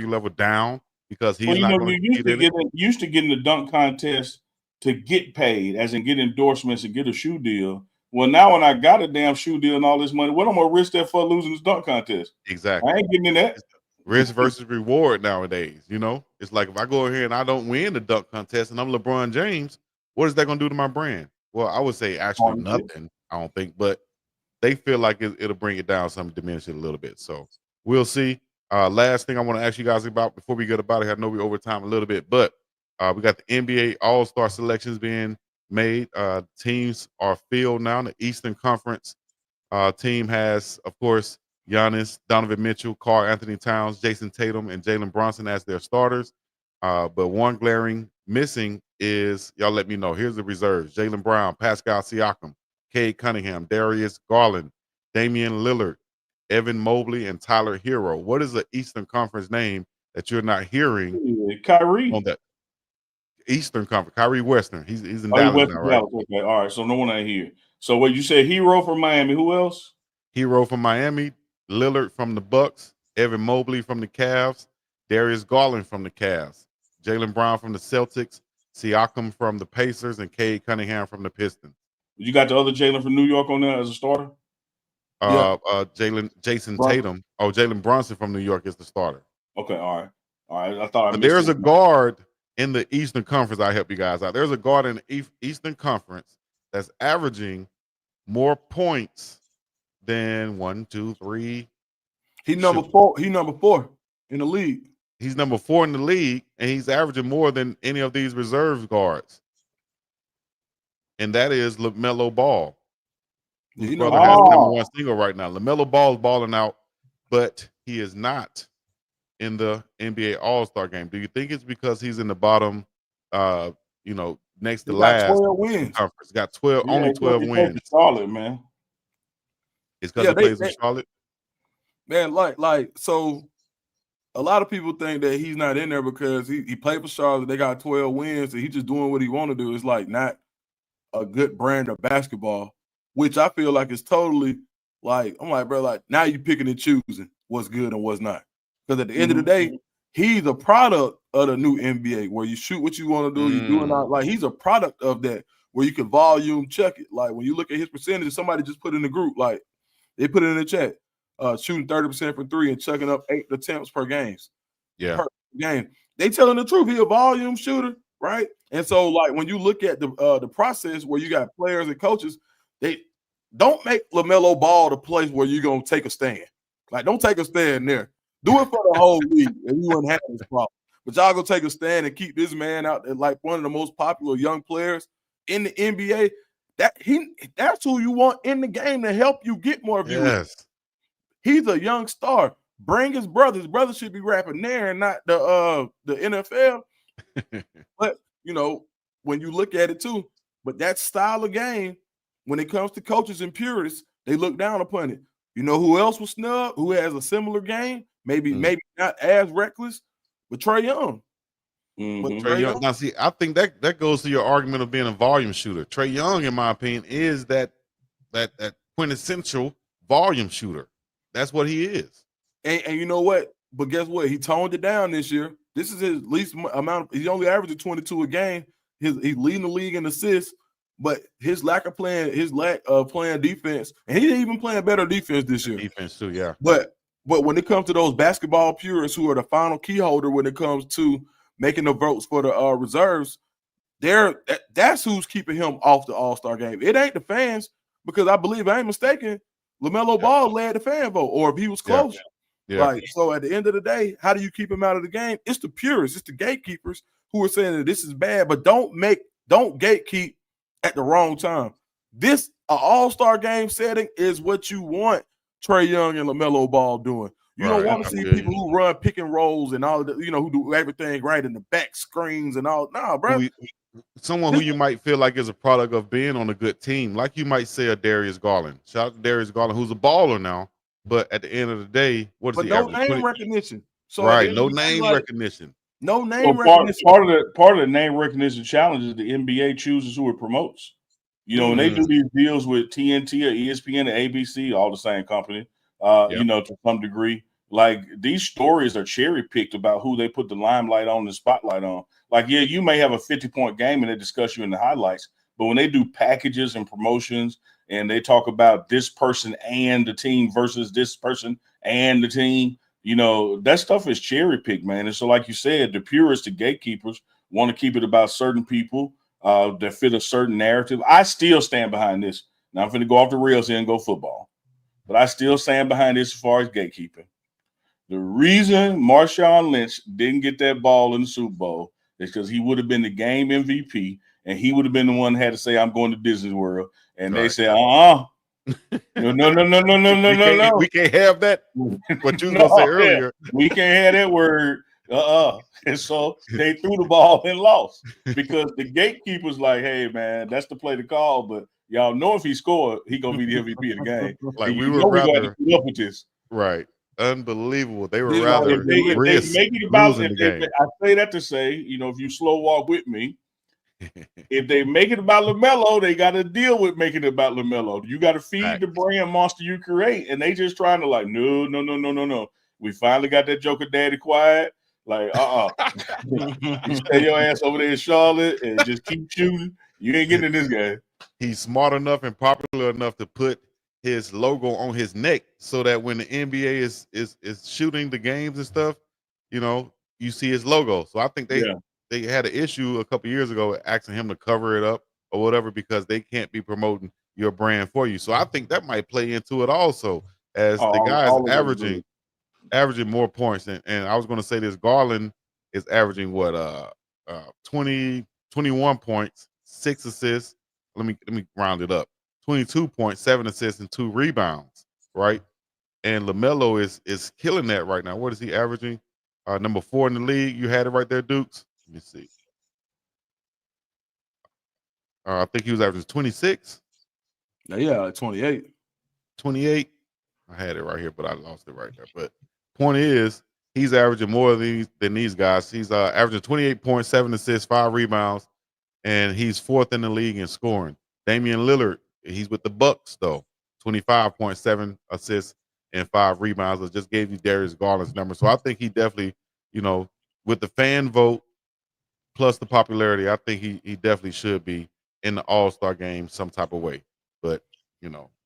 level down because he's not going to compete in it. Used to get in the dunk contest to get paid, as in get endorsements and get a shoe deal. Well, now when I got a damn shoe deal and all this money, what am I gonna risk that for losing this dunk contest? Exactly. I ain't getting in that. Risk versus reward nowadays. It's like if I go in here and I don't win the dunk contest and I'm LeBron James, what is that going to do to my brand? Well, I would say actually nothing, I don't think, but they feel like it'll bring it down, some diminish it a little bit. So we'll see. Last thing I want to ask you guys about before we get about it, I know we're over time a little bit, but we got the NBA All-Star selections being made. Teams are filled now. The Eastern Conference team has, of course, Giannis, Donovan Mitchell, Karl Anthony Towns, Jason Tatum, and Jalen Brunson as their starters. But one glaring missing is, y'all let me know, here's the reserves: Jaylen Brown, Pascal Siakam, Cade Cunningham, Darius Garland, Damian Lillard, Evan Mobley, and Tyler Hero. What is the Eastern Conference name that you're not hearing? Kyrie. On that Eastern Conference, Kyrie Western. He's in Dallas now, right? Okay, all right. So no one ain't here. So what you said? Hero from Miami. Who else? Hero from Miami, Lillard from the Bucks, Evan Mobley from the Cavs, Darius Garland from the Cavs, Jaylen Brown from the Celtics, Siakam from the Pacers, and Cade Cunningham from the Pistons. You got the other Jalen from New York on there as a starter? Jason Tatum. Oh, Jalen Brunson from New York is the starter. Okay, all right. I thought I missed there's a guard in the Eastern Conference. I help you guys out. There's a guard in the Eastern Conference that's averaging more points than 1, 2, 3. He's number 4. He's number 4 in the league. He's number 4 in the league, and he's averaging more than any of these reserve guards. And that is LaMelo Ball. His brother has the number 1 single right now. LaMelo Ball is balling out, but he is not in the NBA All-Star game. Do you think it's because he's in the bottom, next to last? 12 wins. Conference. Got 12, only 12 wins. Charlotte, man. It's because he plays in Charlotte. Man, so a lot of people think that he's not in there because he played for Charlotte. They got 12 wins, and he's just doing what he want to do. It's like not a good brand of basketball, which I feel like is totally like, I'm like, bro, like now you picking and choosing what's good and what's not. Because at the end of the day, he's a product of the new NBA where you shoot what you want to do, you doing all, like he's a product of that where you can volume check it. Like when you look at his percentage, somebody just put in the group, like they put it in the chat, shooting 30% from 3 and chucking up 8 attempts per game. Yeah. Per game. They telling the truth. He a volume shooter, right? And so like when you look at the process where you got players and coaches, they don't make LaMelo Ball the place where you're gonna take a stand. Like don't take a stand there. Do it for the whole league, and you wouldn't have this problem. But y'all go take a stand and keep this man out there like one of the most popular young players in the NBA. That's who you want in the game to help you get more viewers. Yes. He's a young star. Bring his brother. His brother should be rapping there and not the NFL. But when you look at it too, but that style of game, when it comes to coaches and purists, they look down upon it. You know who else was snubbed? Who has a similar game? Maybe not as reckless, but Trae Young. Trae Young. Now, see, I think that goes to your argument of being a volume shooter. Trae Young, in my opinion, is that quintessential volume shooter. That's what he is. And you know what? But guess what? He toned it down this year. This is his least amount. He only averaged 22 a game. He's leading the league in assists. But his lack of playing defense, and he didn't even play better defense this year. Defense too, yeah. But when it comes to those basketball purists who are the final key holder when it comes to making the votes for the reserves, that's who's keeping him off the All-Star game. It ain't the fans, because I believe, I ain't mistaken, LaMelo Ball led the fan vote, or if he was close. Yeah. Like, so at the end of the day, how do you keep him out of the game? It's the purists, it's the gatekeepers who are saying that this is bad, but don't gatekeep at the wrong time. This An all-star game setting is what you want Trae Young and LaMelo Ball doing. You don't want to see people who run pick and rolls and all the, who do everything right in the back screens and all. Nah, bro. Someone who you might feel like is a product of being on a good team, like you might say a Darius Garland. Shout out to Darius Garland, who's a baller now, but at the end of the day, what is he no averaging? name recognition. So right, no name recognition. No name recognition. Part of the name recognition challenge is the NBA chooses who it promotes. When they do these deals with TNT or ESPN or ABC, all the same company, to some degree, like these stories are cherry picked about who they put the limelight on, the spotlight on. Like, yeah, you may have a 50-point game and they discuss you in the highlights, but when they do packages and promotions and they talk about this person and the team versus this person and the team, that stuff is cherry picked, man. And so, like you said, the purists, the gatekeepers want to keep it about certain people that fit a certain narrative. I still stand behind this. Now I'm going to go off the rails here and go football, but I still stand behind this as far as gatekeeping. The reason Marshawn Lynch didn't get that ball in the Super Bowl is because he would have been the game MVP and he would have been the one that had to say, I'm going to Disney World. And they said, no. We can't have that. What you were going to say earlier. We can't have that word. And so they threw the ball and lost because the gatekeeper's like, hey, man, that's the play to call. But y'all know if he scored, he going to be the MVP of the game. Like we would rather put up with this. Right. Unbelievable. They were rather if they make it about losing the game. I say that to say, if you slow walk with me, if they make it about LaMelo, they got to deal with making it about LaMelo. You got to feed the brand monster you create, and they just trying to like, no. We finally got that Joker daddy quiet. Like, you stay your ass over there in Charlotte and just keep shooting. You ain't getting in this game. He's smart enough and popular enough to put his logo on his neck so that when the NBA is shooting the games and stuff, you see his logo. So I think they had an issue a couple years ago asking him to cover it up or whatever because they can't be promoting your brand for you. So I think that might play into it also as the guy is averaging more points. And I was going to say this, Garland is averaging 21 points, 6 assists. Let me round it up. 22 points, 7 assists, and 2 rebounds, right? And LaMelo is killing that right now. What is he averaging? Number 4 in the league. You had it right there, Dukes. Let me see. I think he was averaging 26. Yeah, like 28. 28. I had it right here, but I lost it right there. But point is, he's averaging more than these guys. He's averaging 28 points, 7 assists, 5 rebounds, and he's 4th in the league in scoring. Damian Lillard, he's with the Bucks though, 25.7 assists and 5 rebounds. I just gave you Darius Garland's number, so I think he definitely, with the fan vote plus the popularity, I think he definitely should be in the All-Star game some type of way. But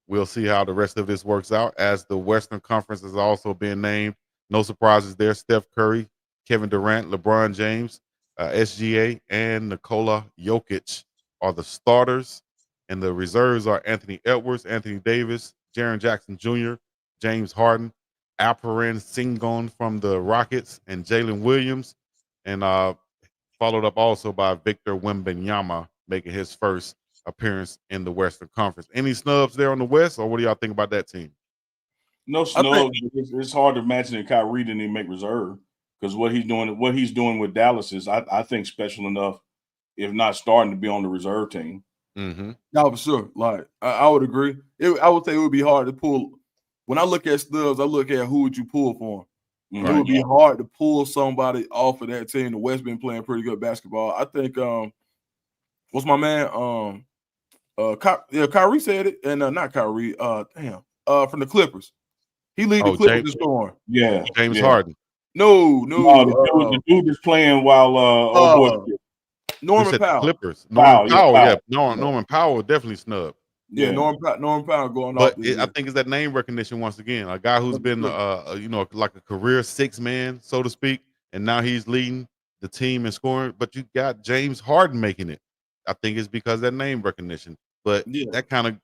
we'll see how the rest of this works out as the Western Conference is also being named. No surprises there. Steph Curry, Kevin Durant, LeBron James, SGA, and Nikola Jokic are the starters. And the reserves are Anthony Edwards, Anthony Davis, Jaren Jackson Jr., James Harden, Alperen Sengun from the Rockets, and Jalen Williams. And followed up also by Victor Wembanyama making his first appearance in the Western Conference. Any snubs there on the West, or what do y'all think about that team? No snubs. It's hard to imagine that Kyrie didn't even make reserve because what he's doing with Dallas is, I think, special enough, if not starting to be on the reserve team. Mm-hmm. No, for sure. Like I would agree. I would say it would be hard to pull. When I look at snubs, I look at who would you pull for him. It would be hard to pull somebody off of that team. The West been playing pretty good basketball. I think what's my man? Kyrie said it, and not Kyrie. From the Clippers. He lead the Clippers in scoring. Yeah, James Harden. No. The dude is playing while Norman Powell. Clippers. Norman Powell. Norman Powell definitely snubbed. Yeah, Norman Powell going off. But I think it's that name recognition once again. A guy who's been, like a career 6-man, so to speak, and now he's leading the team in scoring. But you got James Harden making it. I think it's because of that name recognition. But that kind of,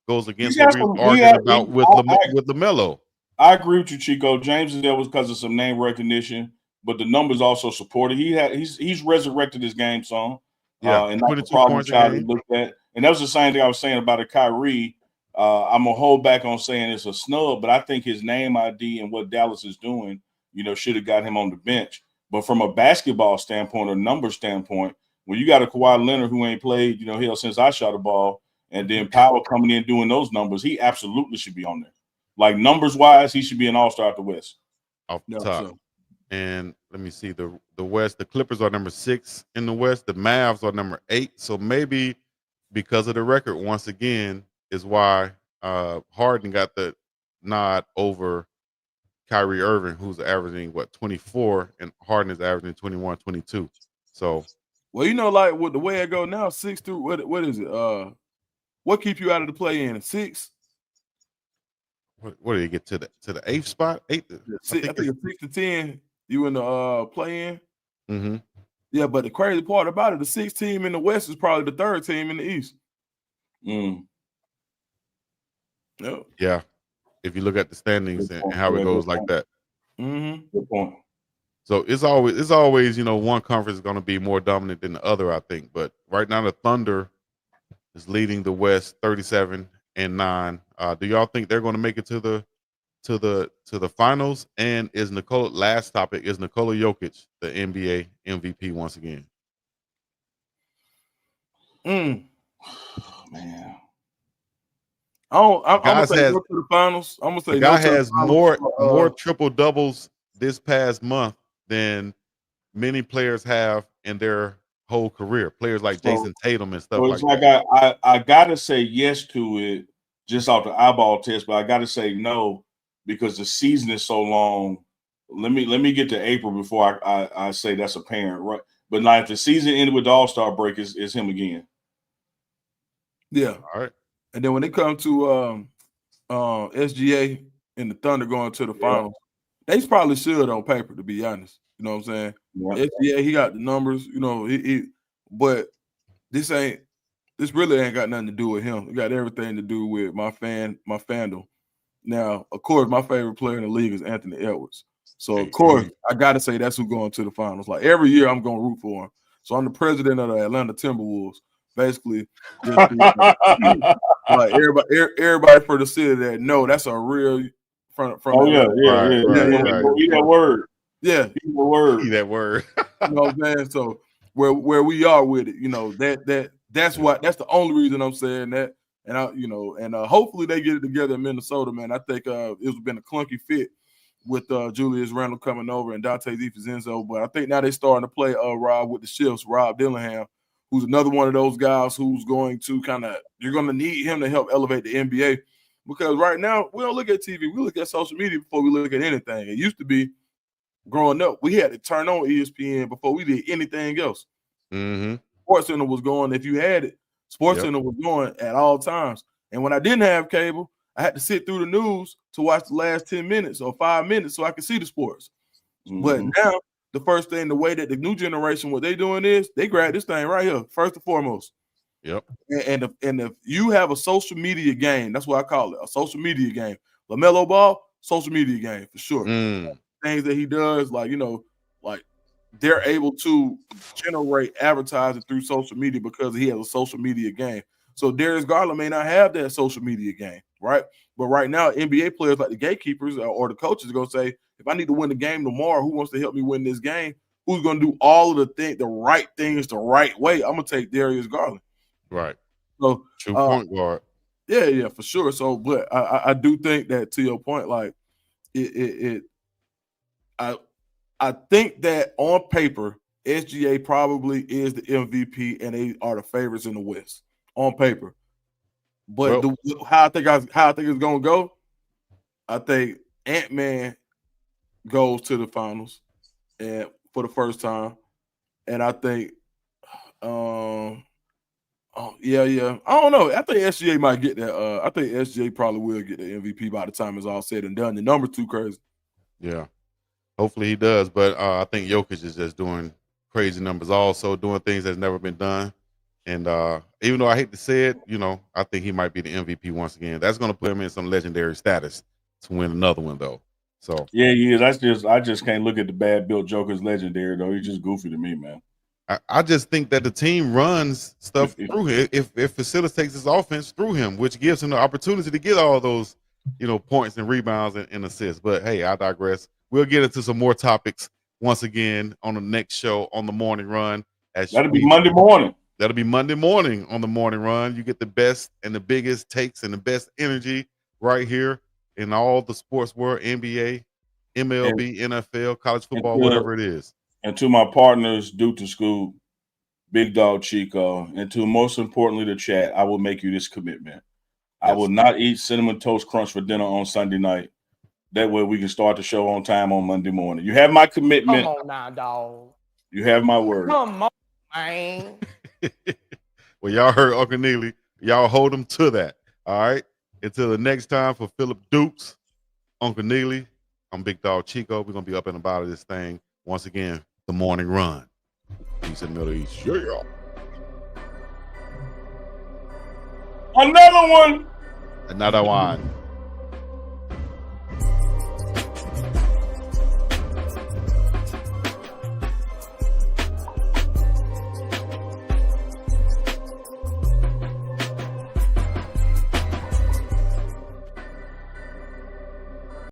goes against what we were arguing about with LaMelo. I agree with you, Chico. James is there was because of some name recognition, but the numbers also supported. He's resurrected his game song. And not the problem child he looked at. And that was the same thing I was saying about a Kyrie. I'm gonna hold back on saying it's a snub, but I think his name ID and what Dallas is doing, should have got him on the bench. But from a basketball standpoint or number standpoint, when you got a Kawhi Leonard who ain't played, hell, since I shot a ball, and then Powell coming in doing those numbers, he absolutely should be on there. Like numbers wise, he should be an all-star at the West. Off the top. And let me see the West. The Clippers are number 6 in the West. The Mavs are number 8. So maybe because of the record, once again, is why Harden got the nod over Kyrie Irving, who's averaging 24, and Harden is averaging 21, 22. So, well, like with the way it go now, 6 through what is it? What keep you out of the play-in? 6. What did he get to the 8th spot? 8th. I think it's 6 to 10. You in the play-in. Mm-hmm. Yeah, but the crazy part about it, the 6th team in the West is probably the 3rd team in the East. Yep. Yeah. If you look at the standings and how it goes like that. Good point. So it's always one conference is going to be more dominant than the other, I think. But right now the Thunder is leading the West 37-9. Do y'all think they're going to make it to the finals? And is Nikola Jokic the NBA MVP once again? Man. I'm gonna say go to the finals. I'm gonna say the guy has more triple doubles this past month than many players have in their whole career. Players like Jason Tatum and stuff like that. I gotta say yes to it just off the eyeball test, but I gotta say no because the season is so long. Let me get to April before I say that's apparent, right? But now if the season ended with the All-Star break, is him again. Yeah. All right. And then when it comes to SGA and the Thunder going to the finals, they probably should on paper, to be honest. You know what I'm saying? Yeah. SGA, he got the numbers, but this really ain't got nothing to do with him. It got everything to do with my fandom. Now, of course, my favorite player in the league is Anthony Edwards. So, of course, I got to say that's who's going to the finals. Like, every year I'm going to root for him. So, I'm the president of the Atlanta Timberwolves. Basically, just like everybody for the city that know that's a real from. Oh yeah. Eat that word. Yeah, eat that word. You know what I'm saying? So where we are with it, that's the only reason I'm saying that. And hopefully they get it together in Minnesota, man. I think it's been a clunky fit with Julius Randle coming over and Dante DiVincenzo, but I think now they're starting to play Rob with the shifts. Rob Dillingham, who's another one of those guys who's going to you're going to need him to help elevate the NBA, because right now we don't look at TV, we look at social media before we look at anything. It used to be growing up, we had to turn on ESPN before we did anything else. Mm-hmm. SportsCenter was going, if you had it, SportsCenter was going at all times. And when I didn't have cable, I had to sit through the news to watch the last 10 minutes or 5 minutes so I could see the sports. Mm-hmm. But now, the first thing, the way that the new generation, what they doing is they grab this thing right here, first and foremost. Yep. And if you have a social media game, that's what I call it, a social media game. LaMelo Ball, social media game for sure. Things that he does, like they're able to generate advertising through social media because he has a social media game. So Darius Garland may not have that social media game, right? But right now, NBA players like the gatekeepers or the coaches are going to say, if I need to win the game tomorrow, who wants to help me win this game? Who's going to do all of the right things the right way? I'm going to take Darius Garland. Right. So true point guard. Yeah, for sure. So, but I do think that, to your point, like I think that on paper, SGA probably is the MVP and they are the favorites in the West on paper. But how I think it's gonna go, I think Ant-Man goes to the finals and for the first time. And I think I don't know. I think SGA might get that. I think SGA probably will get the MVP by the time it's all said and done. The number too crazy. Yeah. Hopefully he does, but I think Jokic is just doing crazy numbers, also doing things that's never been done. And even though I hate to say it, I think he might be the MVP once again. That's going to put him in some legendary status to win another one, though. So yeah, he is. I just can't look at the bad Bill Joker's legendary though. He's just goofy to me, man. I just think that the team runs stuff If- through him. If facilitates his offense through him, which gives him the opportunity to get all those, points and rebounds and assists. But hey, I digress. We'll get into some more topics once again on the next show on the morning run. That'll be Monday morning. That'll be Monday morning on the morning run. You get the best and the biggest takes and the best energy right here in all the sports world, NBA, MLB, NFL, college football, whatever it is. And to my partners, Duke to School, Big Dog Chico, and to most importantly the chat, I will make you this commitment. I will not eat Cinnamon Toast Crunch for dinner on Sunday night. That way we can start the show on time on Monday morning. You have my commitment. Come on now, dog. You have my word. Come on, man. Well, y'all heard Uncle Neely. Y'all hold him to that. All right. Until the next time, for Phillip Dukes, Uncle Neely, I'm Big Dog Chico. We're gonna be up and about of this thing once again. The morning run. Peace in the Middle East. Yeah. Another one. Another one.